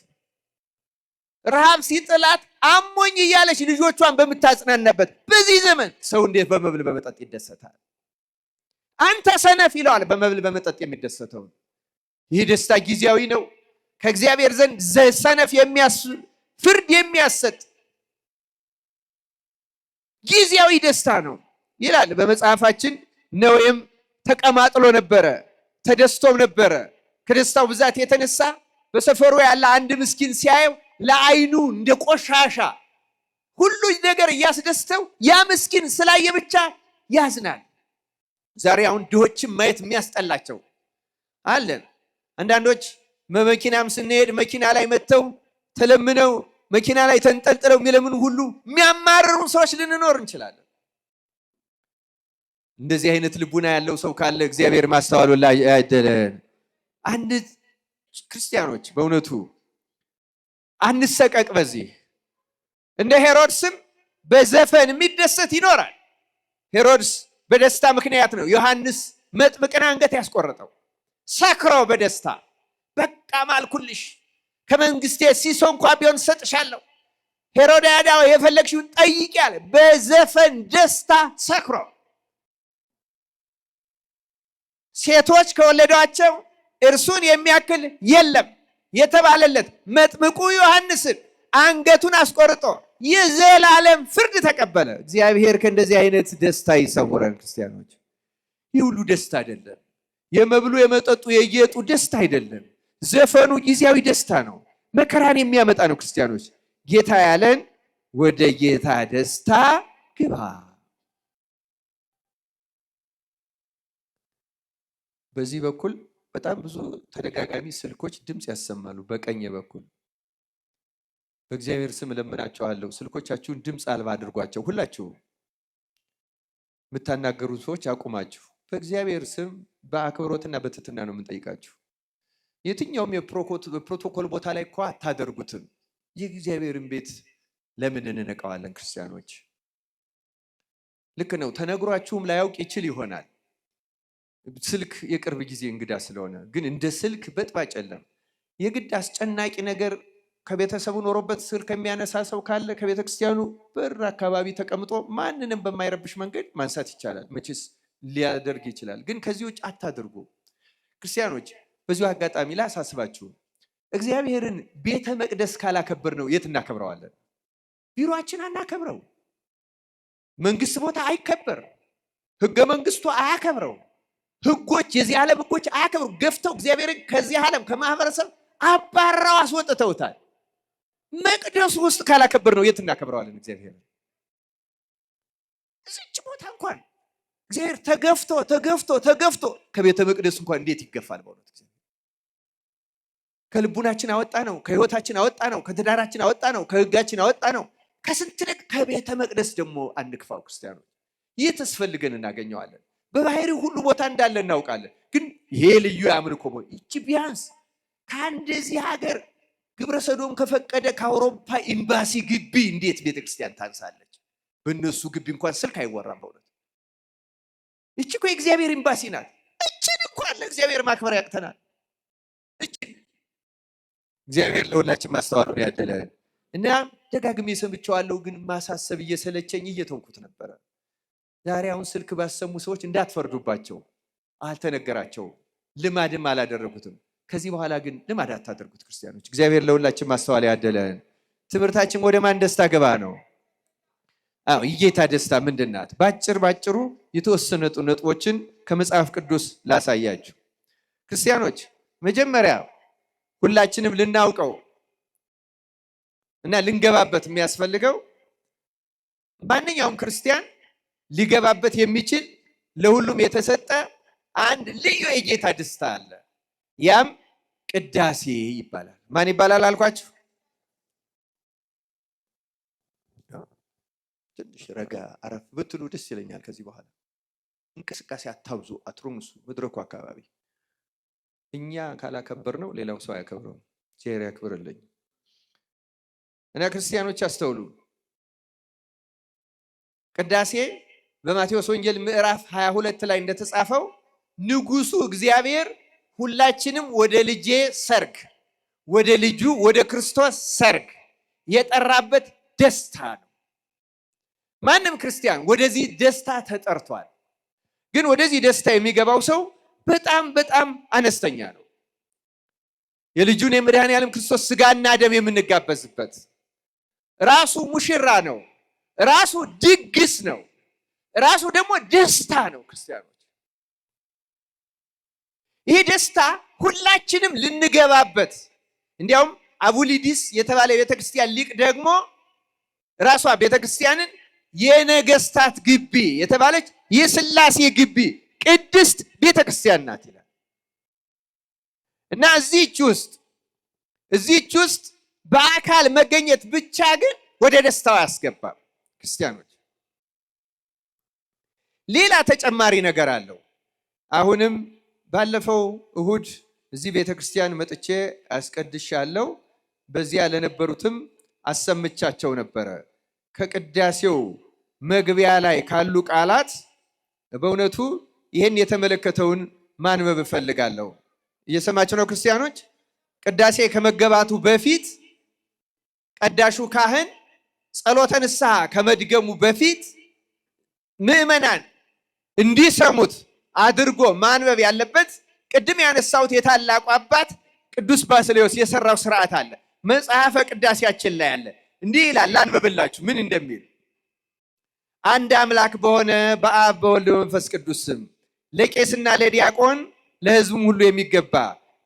ረሃብ ሲጥላት አሞኝ እያለች ልጆቿን በምታጽናናበት በዚህ ዘመን ሰው እንዴት በመብል በመጠጥ ይደሰታል? አንተ ሰነፍ ይለዋል በመብል በመጠጥ የሚደሰተው። ይህ ደስታ ጊዜያዊ ነው። ከእግዚአብሔር ዘንድ ሰነፍ ፍርድ የሚያሰጥ ጊዜያዊ ደስታ ነው ይላል በመጽሐፋችን። ነዌም ተቀማጥሎ ነበረ፣ ተደስቶም ነበረ። ከደስታው ብዛት የተነሳ በሰፈሩ ያለ አንድ ምስኪን ሲያየው ለዓይኑ እንደ ቆሻሻ ሁሉ ነገር እያስደስተው ያ ምስኪን ስላየ ብቻ ያዝናል። ዛሬ አሁን ድሆችም ማየት የሚያስጠላቸው አለን። አንዳንዶች በመኪናም ስንሄድ መኪና ላይ መጥተው ተለምነው መኪና ላይ ተንጠልጥለው የሚለምኑ ሁሉ የሚያማርሩ ሰዎች ልንኖር እንችላለን። እንደዚህ አይነት ልቡና ያለው ሰው ካለ እግዚአብሔር ማስተዋሉ ላይ ያደለን። አንድ ክርስቲያኖች በእውነቱ አንሰቀቅ። በዚህ እንደ ሄሮድስም በዘፈን የሚደሰት ይኖራል። ሄሮድስ በደስታ ምክንያት ነው ዮሐንስ መጥምቅን አንገት ያስቆረጠው። ሰክረው በደስታ በቃ ማልኩልሽ፣ ከመንግስቴ ሲሶ እንኳ ቢሆን ሰጥሻለሁ፣ ሄሮድያዳ የፈለግሽውን ጠይቂ አለ። በዘፈን ደስታ ሰክሮ ሴቶች ከወለዷቸው እርሱን የሚያክል የለም የተባለለት መጥምቁ ዮሐንስን አንገቱን አስቆርጦ የዘላለም ፍርድ ተቀበለ። እግዚአብሔር ከእንደዚህ አይነት ደስታ ይሰውረን። ክርስቲያኖች ይህ ሁሉ ደስታ አይደለም። የመብሉ የመጠጡ የጌጡ ደስታ አይደለም። ዘፈኑ ጊዜያዊ ደስታ ነው፣ መከራን የሚያመጣ ነው። ክርስቲያኖች ጌታ ያለን ወደ ጌታ ደስታ ግባ። በዚህ በኩል በጣም ብዙ ተደጋጋሚ ስልኮች ድምፅ ያሰማሉ። በቀኝ በኩል በእግዚአብሔር ስም እለምናችኋለሁ፣ ስልኮቻችሁን ድምፅ አልባ አድርጓቸው። ሁላችሁ የምታናገሩ ሰዎች አቁማችሁ፣ በእግዚአብሔር ስም በአክብሮትና በትህትና ነው የምንጠይቃችሁ። የትኛውም የፕሮቶኮል ቦታ ላይ እኮ አታደርጉትም። የእግዚአብሔርን ቤት ለምን እንነቀዋለን? ክርስቲያኖች ልክ ነው። ተነግሯችሁም ላያውቅ ይችል ይሆናል። ስልክ የቅርብ ጊዜ እንግዳ ስለሆነ፣ ግን እንደ ስልክ በጥባጭ የለም። የግድ አስጨናቂ ነገር ከቤተሰቡ ኖሮበት ስልክ የሚያነሳ ሰው ካለ ከቤተ ክርስቲያኑ በር አካባቢ ተቀምጦ ማንንም በማይረብሽ መንገድ ማንሳት ይቻላል። መቼስ ሊያደርግ ይችላል፣ ግን ከዚህ ውጭ አታድርጉ ክርስቲያኖች። በዚሁ አጋጣሚ ላሳስባችሁ፣ እግዚአብሔርን ቤተ መቅደስ ካላከበር ነው የት እናከብረዋለን? ቢሮአችን አናከብረው። መንግስት ቦታ አይከበር፣ ህገ መንግስቱ አያከብረው፣ ህጎች የዚህ ዓለም ህጎች አያከብሩ። ገፍተው እግዚአብሔርን ከዚህ ዓለም ከማህበረሰብ አባራው አስወጥተውታል። መቅደሱ ውስጥ ካላከበር ነው የት እናከብረዋለን? እግዚአብሔር እዚች ቦታ እንኳን እግዚአብሔር ተገፍቶ ከቤተ መቅደሱ እንኳን እንዴት ይገፋል? በእውነት ከልቡናችን አወጣ ነው፣ ከህይወታችን አወጣ ነው፣ ከትዳራችን አወጣ ነው፣ ከህጋችን አወጣ ነው። ከስንት ከቤተ መቅደስ ደግሞ አንክፋው። ክርስቲያኖች ይህ ተስፈልገን እናገኘዋለን። በባህሪው ሁሉ ቦታ እንዳለ እናውቃለን። ግን ይሄ ልዩ ያምልኮ ቦታ እቺ ቢያንስ ከአንደዚህ ሀገር ግብረ ሰዶም ከፈቀደ ከአውሮፓ ኤምባሲ ግቢ እንዴት ቤተክርስቲያን ታንሳለች? በእነሱ ግቢ እንኳን ስልክ አይወራም። በእውነት እቺ እኮ የእግዚአብሔር ኤምባሲ ናት። እችን እንኳን ለእግዚአብሔር ማክበር ያቅተናል። እግዚአብሔር ለሁላችን ማስተዋሉን ያደለን እና ደጋግሜ ሰምቼዋለሁ፣ ግን ማሳሰብ እየሰለቸኝ እየተውኩት ነበረ። ዛሬ አሁን ስልክ ባሰሙ ሰዎች እንዳትፈርዱባቸው። አልተነገራቸውም፣ ልማድም አላደረጉትም። ከዚህ በኋላ ግን ልማድ አታደርጉት ክርስቲያኖች። እግዚአብሔር ለሁላችን ማስተዋል ያደለን። ትምህርታችን ወደ ማን ደስታ ገባ ነው? የጌታ ደስታ ምንድን ናት? ባጭሩ የተወሰኑ ነጥቦችን ከመጽሐፍ ቅዱስ ላሳያችሁ። ክርስቲያኖች መጀመሪያ ሁላችንም ልናውቀው እና ልንገባበት የሚያስፈልገው ማንኛውም ክርስቲያን ሊገባበት የሚችል ለሁሉም የተሰጠ አንድ ልዩ የጌታ ደስታ አለ። ያም ቅዳሴ ይባላል። ማን ይባላል አልኳችሁ? ትንሽ ረጋ አረፍ ብትሉ ደስ ይለኛል። ከዚህ በኋላ እንቅስቃሴ አታብዙ፣ አትሩምሱ። መድረኩ አካባቢ እኛ ካላከበር ነው ሌላው ሰው ያከብረው። እግዚአብሔር ያክብርልኝ። እና ክርስቲያኖች አስተውሉ። ቅዳሴ በማቴዎስ ወንጌል ምዕራፍ 22 ላይ እንደተጻፈው ንጉሱ እግዚአብሔር ሁላችንም ወደ ልጄ ሰርግ፣ ወደ ልጁ ወደ ክርስቶስ ሰርግ የጠራበት ደስታ ነው። ማንም ክርስቲያን ወደዚህ ደስታ ተጠርቷል። ግን ወደዚህ ደስታ የሚገባው ሰው በጣም በጣም አነስተኛ ነው። የልጁን የመድኃኔዓለም ክርስቶስ ስጋና ደም የምንጋበዝበት ራሱ ሙሽራ ነው፣ ራሱ ድግስ ነው፣ ራሱ ደግሞ ደስታ ነው። ክርስቲያኖች ይህ ደስታ ሁላችንም ልንገባበት፣ እንዲያውም አቡሊዲስ የተባለ የቤተክርስቲያን ሊቅ ደግሞ ራሷ ቤተክርስቲያንን የነገስታት ግቢ የተባለች የሥላሴ ግቢ ቅድስት ቤተክርስቲያን ናት ይላል። እና እዚህች ውስጥ በአካል መገኘት ብቻ ግን ወደ ደስታው አያስገባም። ክርስቲያኖች ሌላ ተጨማሪ ነገር አለው። አሁንም ባለፈው እሁድ እዚህ ቤተክርስቲያን መጥቼ አስቀድሻለሁ። በዚያ ለነበሩትም አሰምቻቸው ነበረ። ከቅዳሴው መግቢያ ላይ ካሉ ቃላት በእውነቱ ይህን የተመለከተውን ማንበብ እፈልጋለሁ። እየሰማችሁ ነው ክርስቲያኖች? ቅዳሴ ከመገባቱ በፊት ቀዳሹ ካህን ጸሎተ ንስሐ ከመድገሙ በፊት ምዕመናን እንዲሰሙት አድርጎ ማንበብ ያለበት ቅድም ያነሳሁት የታላቁ አባት ቅዱስ ባስልዮስ የሰራው ስርዓት አለ። መጽሐፈ ቅዳሴያችን ላይ አለ። እንዲህ ይላል፣ ላንብብላችሁ ምን እንደሚል። አንድ አምላክ በሆነ በአብ በወልድ በመንፈስ ቅዱስ ስም ለቄስና ለዲያቆን ለሕዝቡም ሁሉ የሚገባ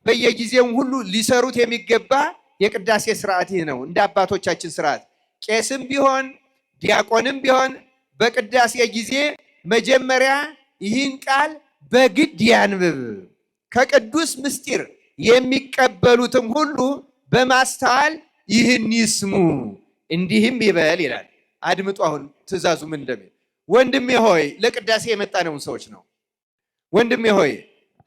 በየጊዜውም ሁሉ ሊሰሩት የሚገባ የቅዳሴ ስርዓት ይህ ነው። እንደ አባቶቻችን ስርዓት ቄስም ቢሆን ዲያቆንም ቢሆን በቅዳሴ ጊዜ መጀመሪያ ይህን ቃል በግድ ያንብብ፣ ከቅዱስ ምስጢር የሚቀበሉትም ሁሉ በማስተዋል ይህን ይስሙ፣ እንዲህም ይበል ይላል። አድምጡ። አሁን ትእዛዙ ምን እንደሚል። ወንድሜ ሆይ፣ ለቅዳሴ የመጣነውን ሰዎች ነው። ወንድሜ ሆይ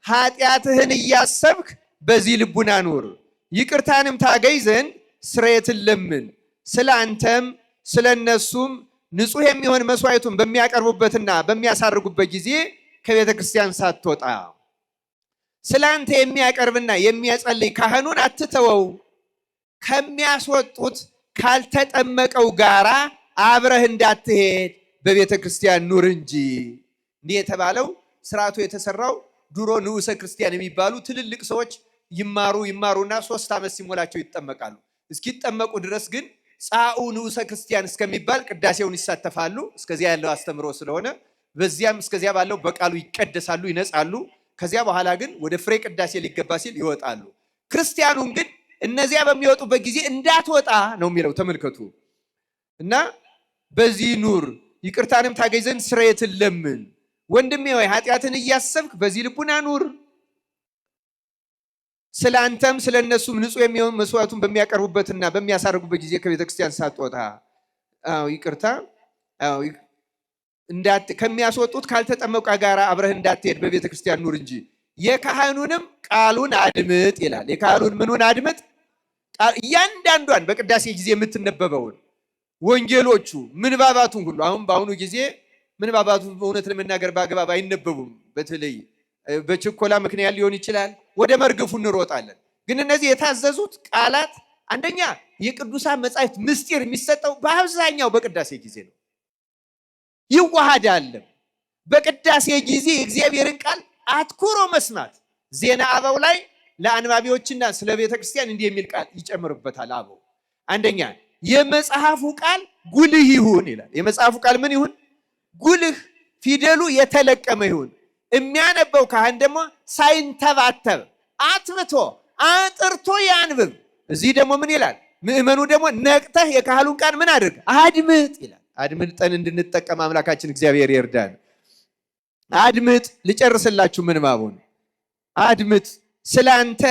ኃጢአትህን እያሰብክ በዚህ ልቡና ኑር፣ ይቅርታንም ታገኝ ዘንድ ስርየትን ለምን። ስለ አንተም ስለ እነሱም ንጹሕ የሚሆን መስዋዕቱን በሚያቀርቡበትና በሚያሳርጉበት ጊዜ ከቤተ ክርስቲያን ሳትወጣ ስለ አንተ የሚያቀርብና የሚያጸልይ ካህኑን አትተወው፣ ከሚያስወጡት ካልተጠመቀው ጋራ አብረህ እንዳትሄድ በቤተ ክርስቲያን ኑር እንጂ። እንዲህ የተባለው ስርዓቱ የተሰራው ድሮ ንዑሰ ክርስቲያን የሚባሉ ትልልቅ ሰዎች ይማሩና 3 ዓመት ሲሞላቸው ይጠመቃሉ። እስኪጠመቁ ድረስ ግን ጻኡ ንዑሰ ክርስቲያን እስከሚባል ቅዳሴውን ይሳተፋሉ። እስከዚያ ያለው አስተምሮ ስለሆነ በዚያም እስከዚያ ባለው በቃሉ ይቀደሳሉ፣ ይነጻሉ። ከዚያ በኋላ ግን ወደ ፍሬ ቅዳሴ ሊገባ ሲል ይወጣሉ። ክርስቲያኑን ግን እነዚያ በሚወጡበት ጊዜ እንዳትወጣ ነው የሚለው። ተመልከቱ። እና በዚህ ኑር፣ ይቅርታንም ታገኝ ዘንድ ስርየትን ለምን። ወንድሜ ሆይ ኃጢአትን እያሰብክ በዚህ ልቡና ኑር፣ ስለ አንተም ስለ እነሱም ንጹሕ የሚሆን መስዋዕቱን በሚያቀርቡበትና በሚያሳርጉበት ጊዜ ከቤተ ክርስቲያን ሳትወጣ ይቅርታ ከሚያስወጡት ካልተጠመቁ ጋር አብረህ እንዳትሄድ በቤተ ክርስቲያን ኑር እንጂ የካህኑንም ቃሉን አድምጥ ይላል። የካህኑን ምኑን አድምጥ? እያንዳንዷን በቅዳሴ ጊዜ የምትነበበውን ወንጌሎቹ፣ ምንባባቱን ሁሉ። አሁን በአሁኑ ጊዜ ምንባባቱ በእውነት ለመናገር በአግባብ አይነበቡም። በተለይ በችኮላ ምክንያት ሊሆን ይችላል። ወደ መርገፉ እንሮጣለን። ግን እነዚህ የታዘዙት ቃላት አንደኛ የቅዱሳን መጻሕፍት ምስጢር የሚሰጠው በአብዛኛው በቅዳሴ ጊዜ ነው። ይዋሃዳል። በቅዳሴ ጊዜ የእግዚአብሔርን ቃል አትኩሮ መስማት። ዜና አበው ላይ ለአንባቢዎችና ስለ ቤተ ክርስቲያን እንዲህ የሚል ቃል ይጨምርበታል አበው። አንደኛ የመጽሐፉ ቃል ጉልህ ይሁን ይላል። የመጽሐፉ ቃል ምን ይሁን? ጉልህ፣ ፊደሉ የተለቀመ ይሁን። የሚያነበው ካህን ደግሞ ሳይንተባተብ አትብቶ አጥርቶ ያንብብ። እዚህ ደግሞ ምን ይላል? ምእመኑ ደግሞ ነቅተህ የካህሉን ቃል ምን አድርግ? አድምጥ ይላል። አድምጠን እንድንጠቀም አምላካችን እግዚአብሔር ይርዳን። አድምጥ። ልጨርስላችሁ ምንባቡን። አድምጥ። ስለ አንተ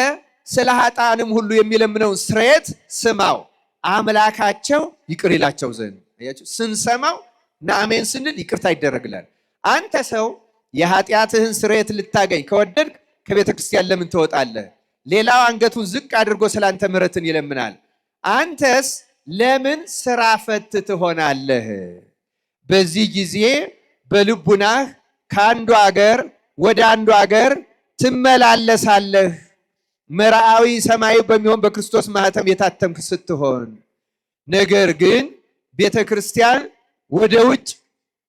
ስለ ኃጥአንም ሁሉ የሚለምነውን ስርየት ስማው፣ አምላካቸው ይቅር ይላቸው ዘንድ። አያችሁ፣ ስንሰማው እና አሜን ስንል ይቅርታ ይደረግላል። አንተ ሰው የኃጢአትህን ስርየት ልታገኝ ከወደድክ ከቤተ ክርስቲያን ለምን ትወጣለህ? ሌላው አንገቱን ዝቅ አድርጎ ስላንተ ምሕረትን ይለምናል። አንተስ ለምን ስራ ፈት ትሆናለህ? በዚህ ጊዜ በልቡናህ ከአንዱ አገር ወደ አንዱ አገር ትመላለሳለህ። መርዓዊ ሰማያዊ በሚሆን በክርስቶስ ማኅተም የታተምክ ስትሆን፣ ነገር ግን ቤተ ክርስቲያን ወደ ውጭ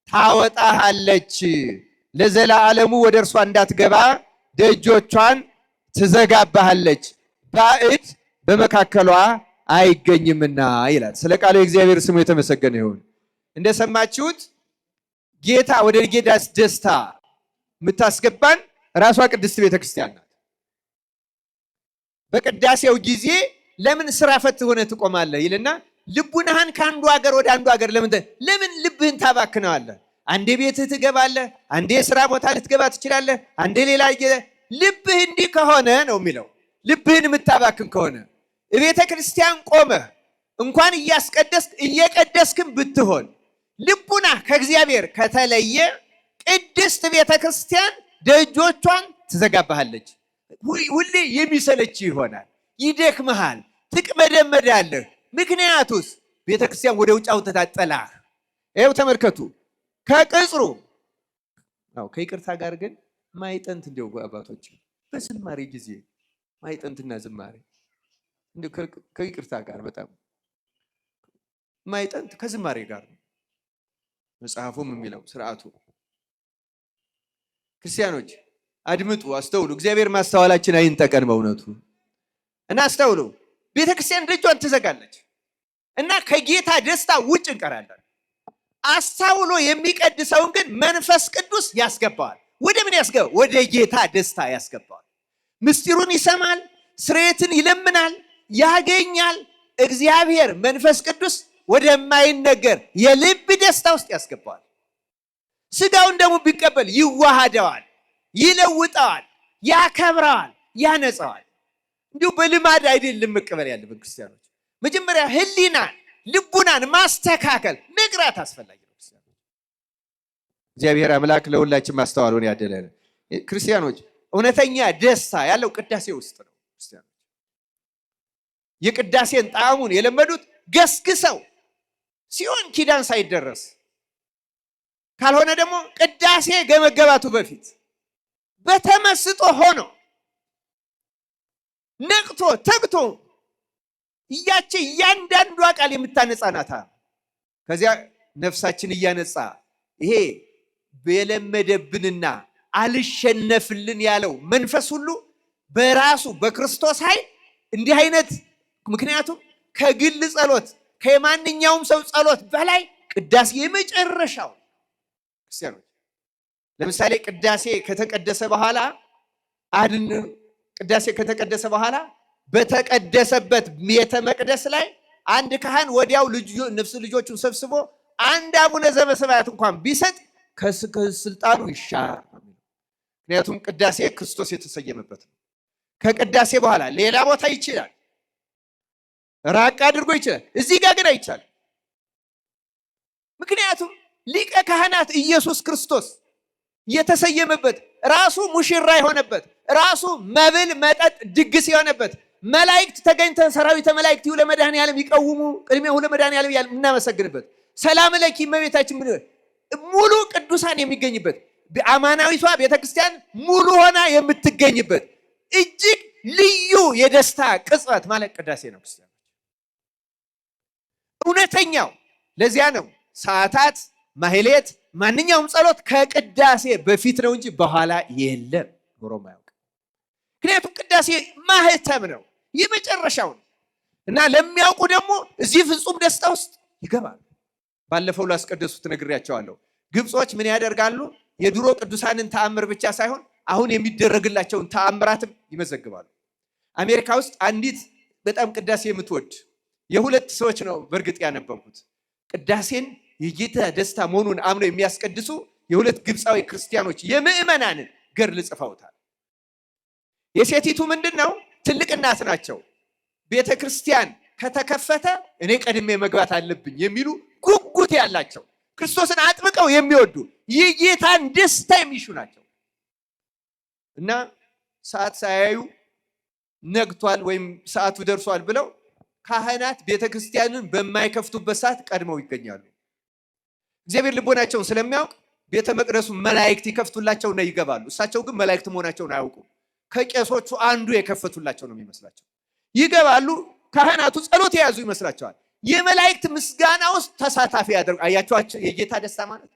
ታወጣሃለች። ለዘላለሙ ወደ እርሷ እንዳትገባ ደጆቿን ትዘጋባሃለች፣ ባዕድ በመካከሏ አይገኝምና ይላል። ስለ ቃሉ የእግዚአብሔር ስሙ የተመሰገነ ይሁን። እንደሰማችሁት ጌታ ወደ ጌታ ደስታ የምታስገባን ራሷ ቅድስት ቤተክርስቲያን ናት። በቅዳሴው ጊዜ ለምን ስራ ፈት ሆነ ትቆማለህ ይልና ልቡናህን ከአንዱ ሀገር ወደ አንዱ ሀገር ለምን ልብህን ታባክነዋለህ? አንዴ ቤትህ ትገባለህ፣ አንዴ ስራ ቦታ ልትገባ ትችላለህ፣ አንዴ ሌላ። ልብህ እንዲህ ከሆነ ነው የሚለው። ልብህን የምታባክን ከሆነ ቤተ ክርስቲያን ቆመህ እንኳን እየቀደስክም ብትሆን ልቡና ከእግዚአብሔር ከተለየ ቅድስት ቤተ ክርስቲያን ደጆቿን ትዘጋባሃለች። ሁሌ የሚሰለች ይሆናል፣ ይደክመሃል፣ ትቅመደመዳለህ። ምክንያቱስ ቤተ ክርስቲያን ወደ ውጭ አውጥታ ጥላህ። ይኸው ተመልከቱ። ከቅጽሩ ከይቅርታ ጋር ግን ማይጠንት እንደው አባቶች በዝማሬ ጊዜ ማይጠንትና ዝማሬ እንደው ከይቅርታ ጋር በጣም ማይጠንት ከዝማሬ ጋር ነው መጽሐፉም የሚለው ስርዓቱ። ክርስቲያኖች አድምጡ፣ አስተውሉ። እግዚአብሔር ማስተዋላችን አይንጠቀን በእውነቱ እና አስተውሉ። ቤተ ክርስቲያን ደጇን ትዘጋለች እና ከጌታ ደስታ ውጭ እንቀራለን። አስተውሎ የሚቀድሰውን ግን መንፈስ ቅዱስ ያስገባዋል። ወደ ምን ያስገባዋል? ወደ ጌታ ደስታ ያስገባዋል። ምስጢሩን ይሰማል፣ ስርየትን ይለምናል፣ ያገኛል። እግዚአብሔር መንፈስ ቅዱስ ወደማይነገር የልብ ደስታ ውስጥ ያስገባዋል። ስጋውን ደግሞ ቢቀበል ይዋሃደዋል፣ ይለውጠዋል፣ ያከብረዋል፣ ያነጻዋል። እንዲሁ በልማድ አይደለም መቀበል ያለብን ክርስቲያኖች። መጀመሪያ ህሊናን ልቡናን ማስተካከል መግራት አስፈላጊ ነው። እግዚአብሔር አምላክ ለሁላችን ማስተዋሉን ያደለን። ክርስቲያኖች እውነተኛ ደስታ ያለው ቅዳሴ ውስጥ ነው። ክርስቲያኖች የቅዳሴን ጣዕሙን የለመዱት ገስግሰው ሲሆን ኪዳን ሳይደረስ ካልሆነ ደግሞ ቅዳሴ ከመገባቱ በፊት በተመስጦ ሆኖ ነቅቶ ተግቶ እያንዳንዷ ቃል የምታነጻ ናታ። ከዚያ ነፍሳችን እያነጻ ይሄ የለመደብንና አልሸነፍልን ያለው መንፈስ ሁሉ በራሱ በክርስቶስ ኃይል እንዲህ አይነት ምክንያቱም ከግል ጸሎት ከማንኛውም ሰው ጸሎት በላይ ቅዳሴ የመጨረሻው ክርስቲያኖች። ለምሳሌ ቅዳሴ ከተቀደሰ በኋላ በተቀደሰበት ቤተ መቅደስ ላይ አንድ ካህን ወዲያው ነፍስ ልጆቹን ሰብስቦ አንድ አቡነ ዘበሰማያት እንኳን ቢሰጥ ከስልጣኑ ይሻር። ምክንያቱም ቅዳሴ ክርስቶስ የተሰየመበት ነው። ከቅዳሴ በኋላ ሌላ ቦታ ይችላል፣ ራቅ አድርጎ ይችላል። እዚህ ጋር ግን አይቻልም። ምክንያቱም ሊቀ ካህናት ኢየሱስ ክርስቶስ የተሰየመበት ራሱ ሙሽራ የሆነበት ራሱ መብል መጠጥ ድግስ የሆነበት መላእክት ተገኝተን ሰራዊተ መላእክት ይሁ ለመድኃኔዓለም ይቀውሙ ቅድሜሁ ለመድኃኔዓለም ያለ እናመሰግንበት። ሰላም ለኪ እመቤታችን ሙሉ ቅዱሳን የሚገኝበት አማናዊቷ ቤተክርስቲያን ሙሉ ሆና የምትገኝበት እጅግ ልዩ የደስታ ቅጽበት ማለት ቅዳሴ ነው። ክርስቲያኖች እውነተኛው ለዚያ ነው ሰዓታት ማህሌት ማንኛውም ጸሎት ከቅዳሴ በፊት ነው እንጂ በኋላ የለም ኖሮም አያውቅም። ምክንያቱም ቅዳሴ ማህተም ነው፣ የመጨረሻው ነው እና ለሚያውቁ ደግሞ እዚህ ፍጹም ደስታ ውስጥ ይገባሉ። ባለፈው ላስቀደሱት ነግሬያቸዋለሁ። ግብጾች ምን ያደርጋሉ? የድሮ ቅዱሳንን ተአምር ብቻ ሳይሆን አሁን የሚደረግላቸውን ተአምራትም ይመዘግባሉ። አሜሪካ ውስጥ አንዲት በጣም ቅዳሴ የምትወድ የሁለት ሰዎች ነው በእርግጥ ያነበብኩት። ቅዳሴን የጌታ ደስታ መሆኑን አምነው የሚያስቀድሱ የሁለት ግብፃዊ ክርስቲያኖች የምዕመናንን ገድል ጽፈውታል። የሴቲቱ ምንድነው? ትልቅ እናት ናቸው። ቤተ ክርስቲያን ከተከፈተ እኔ ቀድሜ መግባት አለብኝ የሚሉ ጉጉት ያላቸው ክርስቶስን አጥብቀው የሚወዱ የጌታን ደስታ የሚሹ ናቸው እና ሰዓት ሳያዩ ነግቷል ወይም ሰዓቱ ደርሷል ብለው ካህናት ቤተክርስቲያንን በማይከፍቱበት ሰዓት ቀድመው ይገኛሉ። እግዚአብሔር ልቦናቸውን ስለሚያውቅ ቤተ መቅደሱ መላእክት ይከፍቱላቸውና ይገባሉ። እሳቸው ግን መላእክት መሆናቸውን አያውቁም። ከቄሶቹ አንዱ የከፈቱላቸው ነው የሚመስላቸው። ይገባሉ። ካህናቱ ጸሎት የያዙ ይመስላቸዋል። የመላእክት ምስጋና ውስጥ ተሳታፊ ያደርጉ። አያቸዋቸው የጌታ ደስታ ማለት።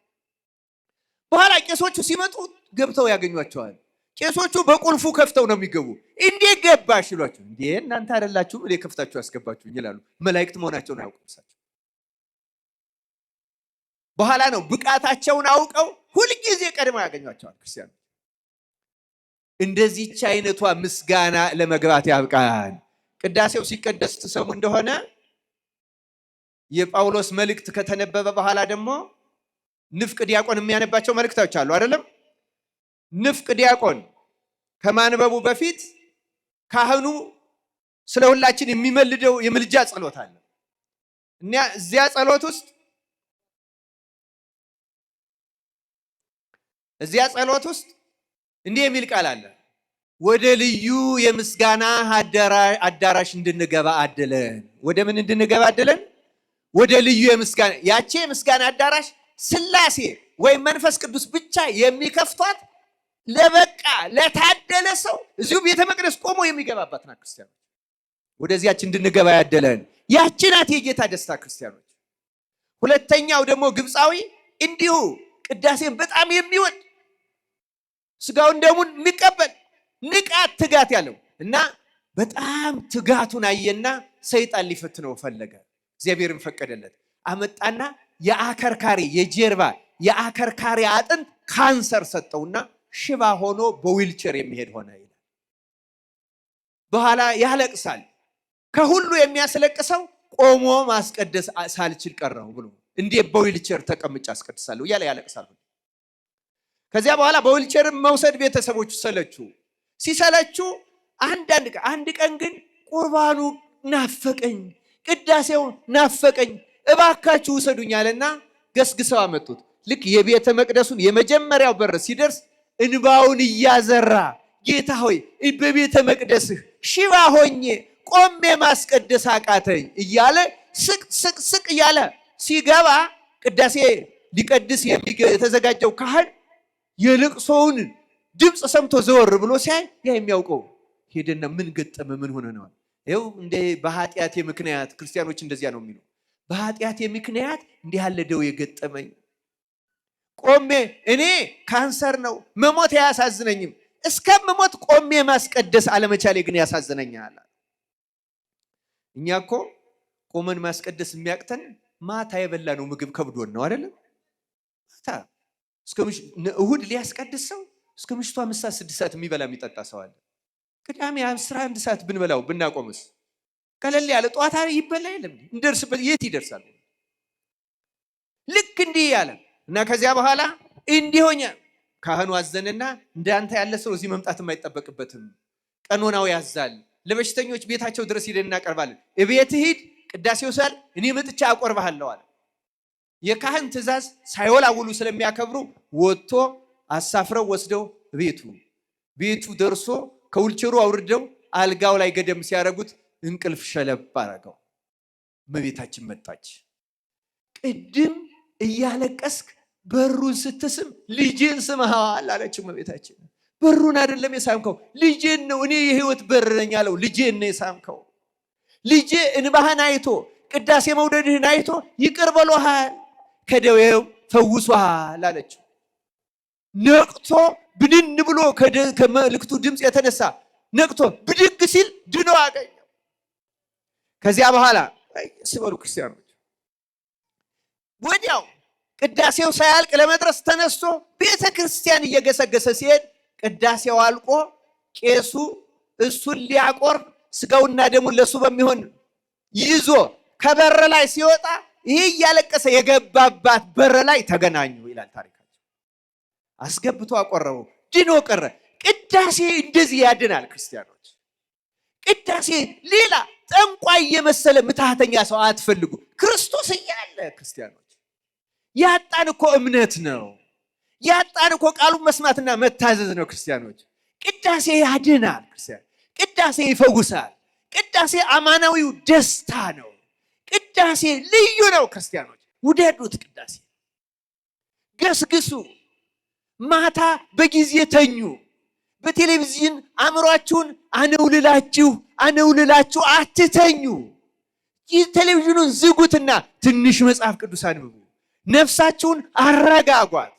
በኋላ ቄሶቹ ሲመጡ ገብተው ያገኟቸዋል። ቄሶቹ በቁልፉ ከፍተው ነው የሚገቡ። እንዴት ገባሽ ይሏቸው። እንዴ እናንተ አይደላችሁም እኔ ከፍታችሁ ያስገባችሁኝ ይላሉ። መላእክት መሆናቸውን አያውቁም እሳቸው። በኋላ ነው ብቃታቸውን አውቀው ሁልጊዜ ቀድመው ያገኟቸዋል ክርስቲያኖች። እንደዚህች አይነቷ ምስጋና ለመግባት ያብቃን። ቅዳሴው ሲቀደስ ተሰሙ እንደሆነ የጳውሎስ መልእክት ከተነበበ በኋላ ደግሞ ንፍቅ ዲያቆን የሚያነባቸው መልእክቶች አሉ አይደለም? ንፍቅ ዲያቆን ከማንበቡ በፊት ካህኑ ስለ ሁላችን የሚመልደው የምልጃ ጸሎት አለ እና እዚያ ጸሎት ውስጥ እንዲህ የሚል ቃል አለ። ወደ ልዩ የምስጋና አዳራሽ እንድንገባ አድለን። ወደ ምን እንድንገባ አድለን? ወደ ልዩ የምስጋና። ያቺ የምስጋና አዳራሽ ሥላሴ ወይም መንፈስ ቅዱስ ብቻ የሚከፍቷት ለበቃ ለታደለ ሰው እዚሁ ቤተ መቅደስ ቆሞ የሚገባባት ናት ክርስቲያኖች። ወደዚያች እንድንገባ ያደለን ያቺ ናት የጌታ ደስታ ክርስቲያኖች። ሁለተኛው ደግሞ ግብፃዊ እንዲሁ ቅዳሴን በጣም የሚወድ ስጋውን ደሙን የሚቀበል ንቃት ትጋት ያለው እና በጣም ትጋቱን አየና ሰይጣን ሊፈትነው ፈለገ። እግዚአብሔርን ፈቀደለት። አመጣና የአከርካሪ የጀርባ የአከርካሪ አጥንት ካንሰር ሰጠውና ሽባ ሆኖ በዊልቸር የሚሄድ ሆነ ይላል። በኋላ ያለቅሳል። ከሁሉ የሚያስለቅሰው ቆሞ ማስቀደስ ሳልችል ቀረው ብሎ እንዴት በዊልቸር ተቀምጬ አስቀድሳለሁ እያለ ያለቅሳል። ከዚያ በኋላ በዊልቸር መውሰድ ቤተሰቦቹ ሰለቹ። ሲሰለቹ አንድ ቀን ግን ቁርባኑ ናፈቀኝ፣ ቅዳሴው ናፈቀኝ፣ እባካችሁ ውሰዱኝ አለና ገስግሰው አመጡት። ልክ የቤተ መቅደሱን የመጀመሪያው በር ሲደርስ እንባውን እያዘራ ጌታ ሆይ በቤተ መቅደስህ ሽባ ሆኜ ቆሜ ማስቀደስ አቃተኝ እያለ ስቅ እያለ ሲገባ ቅዳሴ ሊቀድስ የተዘጋጀው ካህን የልቅሶውን ድምፅ ሰምቶ ዘወር ብሎ ሲያይ ያ የሚያውቀው ሄደና ምን ገጠመ ምን ሆነ ነው። ይኸው እንደ በኃጢአቴ ምክንያት ክርስቲያኖች እንደዚያ ነው የሚሉ። በኃጢአቴ ምክንያት እንዲህ ያለ ደዌ የገጠመኝ ቆሜ እኔ ካንሰር ነው መሞት አያሳዝነኝም፣ እስከምሞት ቆሜ ማስቀደስ አለመቻሌ ግን ያሳዝነኛል። እኛ እኮ ቆመን ማስቀደስ የሚያቅተን ማታ የበላነው ምግብ ከብዶን ነው አይደለም? ማታ እሁድ ሊያስቀድስ ሰው እስከ ምሽቱ 5 ሰዓት 6 ሰዓት የሚበላ የሚጠጣ ሰው አለ። ቅዳሜ 11 ሰዓት ብንበላው ብናቆምስ ቀለል ያለ ጧታ ይበላ የለም እንደርስበት የት ይደርሳል? ልክ እንዲህ ያለ እና ከዚያ በኋላ እንዲሆኛ ካህኑ አዘነና እንዳንተ ያለ ሰው እዚህ መምጣት የማይጠበቅበትም ቀኖናው ያዛል። ለበሽተኞች ቤታቸው ድረስ ሄደን እናቀርባለን። እቤት ሂድ ቅዳሴው ሳል እኔ መጥቻ አቆርባለሁ አለ። የካህን ትእዛዝ ሳይወላውሉ ስለሚያከብሩ ወጥቶ አሳፍረው ወስደው ቤቱ ደርሶ ከውልቸሩ አውርደው አልጋው ላይ ገደም ሲያረጉት እንቅልፍ ሸለብ አረገው። እመቤታችን መጣች። ቅድም እያለቀስክ በሩን ስትስም ልጄን ስመሃል አለችው እመቤታችን። በሩን አይደለም የሳምከው ልጄን ነው፣ እኔ የህይወት በር ነኝ አለው። ልጄን ነው የሳምከው። ልጄ እንባህን አይቶ ቅዳሴ መውደድህን አይቶ ይቅር ብሎሃል፣ ከደዌው ፈውሶሃል አለችው። ነቅቶ ብድን ብሎ ከመልእክቱ ድምፅ የተነሳ ነቅቶ ብድግ ሲል ድኖ አገኘው። ከዚያ በኋላ ስበሉ ክርስቲያኖች ወዲያው ቅዳሴው ሳያልቅ ለመድረስ ተነስቶ ቤተ ክርስቲያን እየገሰገሰ ሲሄድ ቅዳሴው አልቆ ቄሱ እሱን ሊያቆርብ ስጋውና ደሙን ለሱ በሚሆን ይዞ ከበር ላይ ሲወጣ ይሄ እያለቀሰ የገባባት በር ላይ ተገናኙ ይላል ታሪካቸው። አስገብቶ አቆረበው፣ ድኖ ቀረ። ቅዳሴ እንደዚህ ያድናል ክርስቲያኖች። ቅዳሴ ሌላ ጠንቋይ የመሰለ ምትሃተኛ ሰው አትፈልጉ። ክርስቶስ እያለ ክርስቲያኖች ያጣን እኮ እምነት ነው። ያጣን እኮ ቃሉን መስማትና መታዘዝ ነው ክርስቲያኖች። ቅዳሴ ያድናል። ክርስቲያን ቅዳሴ ይፈውሳል። ቅዳሴ አማናዊው ደስታ ነው። ቅዳሴ ልዩ ነው። ክርስቲያኖች ውደዱት። ቅዳሴ ገስግሱ። ማታ በጊዜ ተኙ። በቴሌቪዥን አእምሯችሁን አነውልላችሁ አትተኙ። ቴሌቪዥኑን ዝጉትና ትንሽ መጽሐፍ ቅዱስ አንብቡ። ነፍሳችሁን አረጋጓት።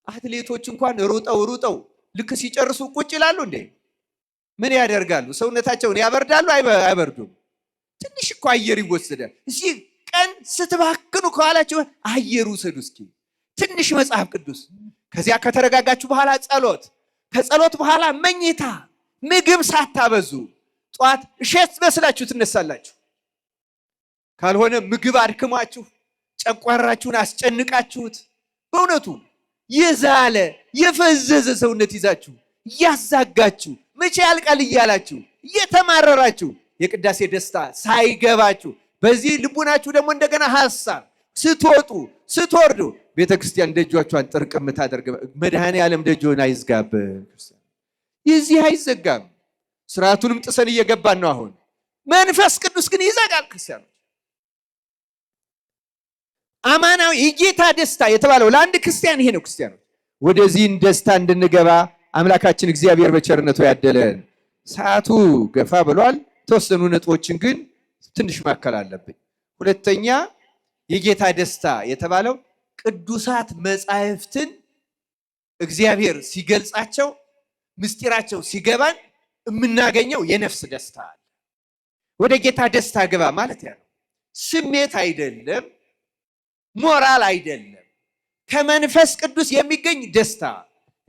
አትሌቶች እንኳን ሩጠው ልክ ሲጨርሱ ቁጭ ይላሉ እንዴ? ምን ያደርጋሉ? ሰውነታቸውን ያበርዳሉ? አይበርዱም? ትንሽ እኮ አየር ይወሰዳል። እዚህ ቀን ስትባክኑ ከኋላችሁ አየር ውሰዱ እስኪ። ትንሽ መጽሐፍ ቅዱስ። ከዚያ ከተረጋጋችሁ በኋላ ጸሎት፣ ከጸሎት በኋላ መኝታ። ምግብ ሳታበዙ ጠዋት እሸት መስላችሁ ትነሳላችሁ። ካልሆነ ምግብ አድክሟችሁ ጨጓራችሁን አስጨንቃችሁት በእውነቱ የዛለ የፈዘዘ ሰውነት ይዛችሁ እያዛጋችሁ መቼ ያልቃል እያላችሁ እየተማረራችሁ የቅዳሴ ደስታ ሳይገባችሁ በዚህ ልቡናችሁ ደግሞ እንደገና ሐሳብ ስትወጡ ስትወርዱ ቤተክርስቲያን ደጆቿን ጥርቅም ታደርግ። መድኃኔዓለም ደጆን አይዝጋብን። የዚህ አይዘጋም። ስርዓቱንም ጥሰን እየገባን ነው። አሁን መንፈስ ቅዱስ ግን ይዘጋል። ክርስቲያኖች አማናዊ የጌታ ደስታ የተባለው ለአንድ ክርስቲያን ይሄ ነው። ክርስቲያኖች ወደዚህን ደስታ እንድንገባ አምላካችን እግዚአብሔር በቸርነቱ ያደለን። ሰዓቱ ገፋ ብሏል። ተወሰኑ ነጥቦችን ግን ትንሽ ማከል አለብኝ። ሁለተኛ የጌታ ደስታ የተባለው ቅዱሳት መጻሕፍትን እግዚአብሔር ሲገልጻቸው ምስጢራቸው ሲገባን የምናገኘው የነፍስ ደስታ አለ። ወደ ጌታ ደስታ ግባ ማለት ያ ነው። ስሜት አይደለም፣ ሞራል አይደለም፣ ከመንፈስ ቅዱስ የሚገኝ ደስታ።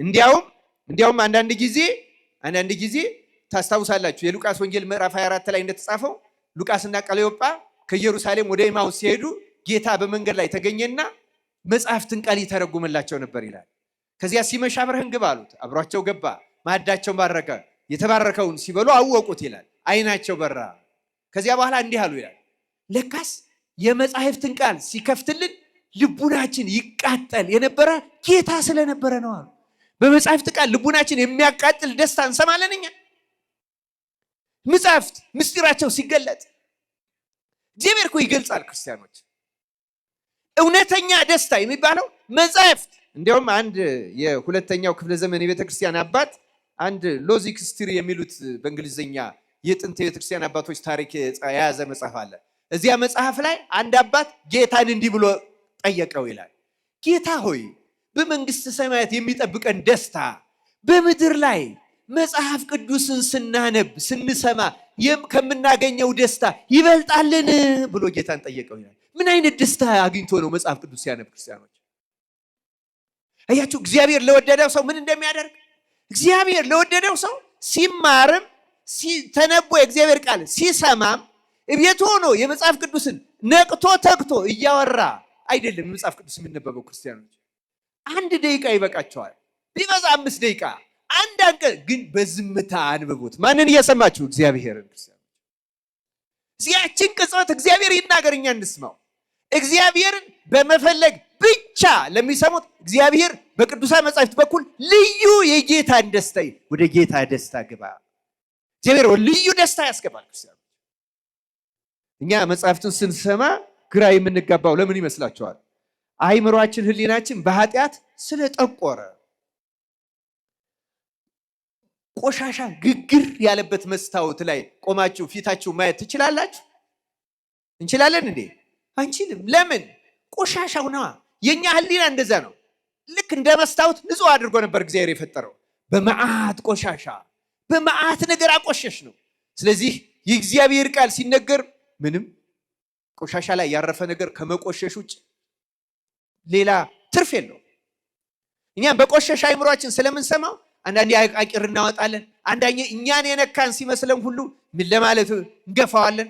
እንዲያውም አንዳንድ ጊዜ ታስታውሳላችሁ የሉቃስ ወንጌል ምዕራፍ 24 ላይ እንደተጻፈው ሉቃስና ቀለዮጳ ከኢየሩሳሌም ወደ ኤማሁስ ሲሄዱ ጌታ በመንገድ ላይ ተገኘና መጽሐፍትን ቃል ይተረጉምላቸው ነበር ይላል። ከዚያ ሲመሽ አብረህን ግባ አሉት። አብሯቸው ገባ። ማዕዳቸውን ባረከ። የተባረከውን ሲበሉ አወቁት ይላል። አይናቸው በራ። ከዚያ በኋላ እንዲህ አሉ ይላል፣ ለካስ የመጽሐፍትን ቃል ሲከፍትልን ልቡናችን ይቃጠል የነበረ ጌታ ስለነበረ ነው አሉ። በመጽሐፍት ቃል ልቡናችን የሚያቃጥል ደስታ እንሰማለን እኛ። መጽሐፍት ምስጢራቸው ሲገለጥ እግዚአብሔር እኮ ይገልጻል። ክርስቲያኖች እውነተኛ ደስታ የሚባለው መጽሐፍት። እንዲያውም አንድ የሁለተኛው ክፍለ ዘመን የቤተክርስቲያን አባት አንድ ሎጂክ ስትሪ የሚሉት በእንግሊዝኛ የጥንት የቤተክርስቲያን አባቶች ታሪክ የያዘ መጽሐፍ አለ። እዚያ መጽሐፍ ላይ አንድ አባት ጌታን እንዲህ ብሎ ጠየቀው ይላል፣ ጌታ ሆይ በመንግስት ሰማያት የሚጠብቀን ደስታ በምድር ላይ መጽሐፍ ቅዱስን ስናነብ ስንሰማ ከምናገኘው ደስታ ይበልጣልን ብሎ ጌታን ጠየቀው ይላል። ምን አይነት ደስታ አግኝቶ ነው መጽሐፍ ቅዱስ ሲያነብ? ክርስቲያኖች አያችሁ፣ እግዚአብሔር ለወደደው ሰው ምን እንደሚያደርግ። እግዚአብሔር ለወደደው ሰው ሲማርም ተነቦ የእግዚአብሔር ቃል ሲሰማም እቤቱ ሆኖ የመጽሐፍ ቅዱስን ነቅቶ ተግቶ እያወራ አይደለም መጽሐፍ ቅዱስ የሚነበበው። ክርስቲያኖች 1 ደቂቃ ይበቃቸዋል፣ ቢበዛ 5 ደቂቃ። አንዳንድ ቀን ግን በዝምታ አንብቡት። ማንን እየሰማችሁ? እግዚአብሔርን። ክርስቲያኖች እዚያችን ቅጽበት እግዚአብሔር ይናገር፣ እኛ እንስማው። እግዚአብሔርን በመፈለግ ብቻ ለሚሰሙት እግዚአብሔር በቅዱሳን መጻሕፍት በኩል ልዩ የጌታን ደስታ፣ ወደ ጌታ ደስታ ግባ። እግዚአብሔር ልዩ ደስታ ያስገባል። ክርስቲያኖች እኛ መጻሕፍትን ስንሰማ ግራ የምንጋባው ለምን ይመስላችኋል? አይምሯችን፣ ህሊናችን በኃጢአት ስለጠቆረ ቆሻሻ ግግር ያለበት መስታወት ላይ ቆማችሁ ፊታችሁ ማየት ትችላላችሁ? እንችላለን እንዴ? አንችልም። ለምን? ቆሻሻው ነዋ። የኛ ህሊና እንደዛ ነው። ልክ እንደ መስታወት ንጹህ አድርጎ ነበር እግዚአብሔር የፈጠረው። በመዓት ቆሻሻ በመዓት ነገር አቆሸሽ ነው። ስለዚህ የእግዚአብሔር ቃል ሲነገር ምንም ቆሻሻ ላይ ያረፈ ነገር ከመቆሸሽ ውጭ ሌላ ትርፍ የለው። እኛም በቆሸሻ አይምሯችን ስለምንሰማው አንዳንዴ አቃቂር እናወጣለን። አንዳንዴ እኛን የነካን ሲመስለን ሁሉ ምን ለማለት እንገፋዋለን።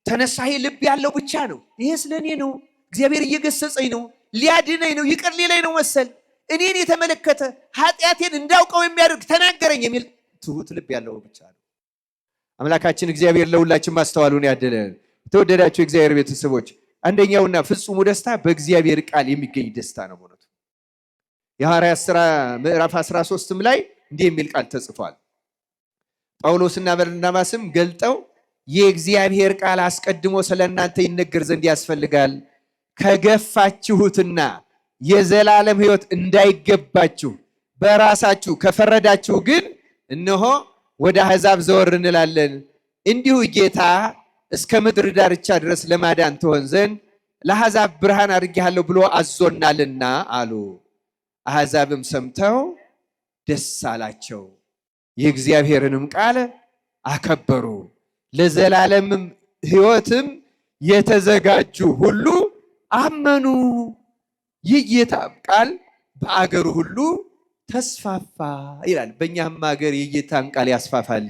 ተነሳሄ ልብ ያለው ብቻ ነው። ይሄ ስለኔ ነው፣ እግዚአብሔር እየገሰጸኝ ነው፣ ሊያድነኝ ነው፣ ይቅር ሊለኝ ነው መሰል፣ እኔን የተመለከተ ኃጢአቴን እንዳውቀው የሚያደርግ ተናገረኝ የሚል ትሁት ልብ ያለው ብቻ ነው። አምላካችን እግዚአብሔር ለሁላችን ማስተዋሉን ያደለን። የተወደዳችሁ የእግዚአብሔር ቤተሰቦች፣ አንደኛውና ፍጹሙ ደስታ በእግዚአብሔር ቃል የሚገኝ ደስታ ነው። የሐዋርያት ሥራ ምዕራፍ 13 ላይ እንዲህ የሚል ቃል ተጽፏል። ጳውሎስና በርናባስም ገልጠው የእግዚአብሔር ቃል አስቀድሞ ስለ እናንተ ይነገር ዘንድ ያስፈልጋል፣ ከገፋችሁትና የዘላለም ሕይወት እንዳይገባችሁ በራሳችሁ ከፈረዳችሁ ግን እነሆ ወደ አሕዛብ ዘወር እንላለን። እንዲሁ ጌታ እስከ ምድር ዳርቻ ድረስ ለማዳን ትሆን ዘንድ ለአሕዛብ ብርሃን አድርጌሃለሁ ብሎ አዞናልና አሉ። አሕዛብም ሰምተው ደስ አላቸው፣ የእግዚአብሔርንም ቃል አከበሩ። ለዘላለምም ሕይወትም የተዘጋጁ ሁሉ አመኑ። የጌታ ቃል በአገሩ ሁሉ ተስፋፋ ይላል። በእኛም ሀገር የጌታን ቃል ያስፋፋል።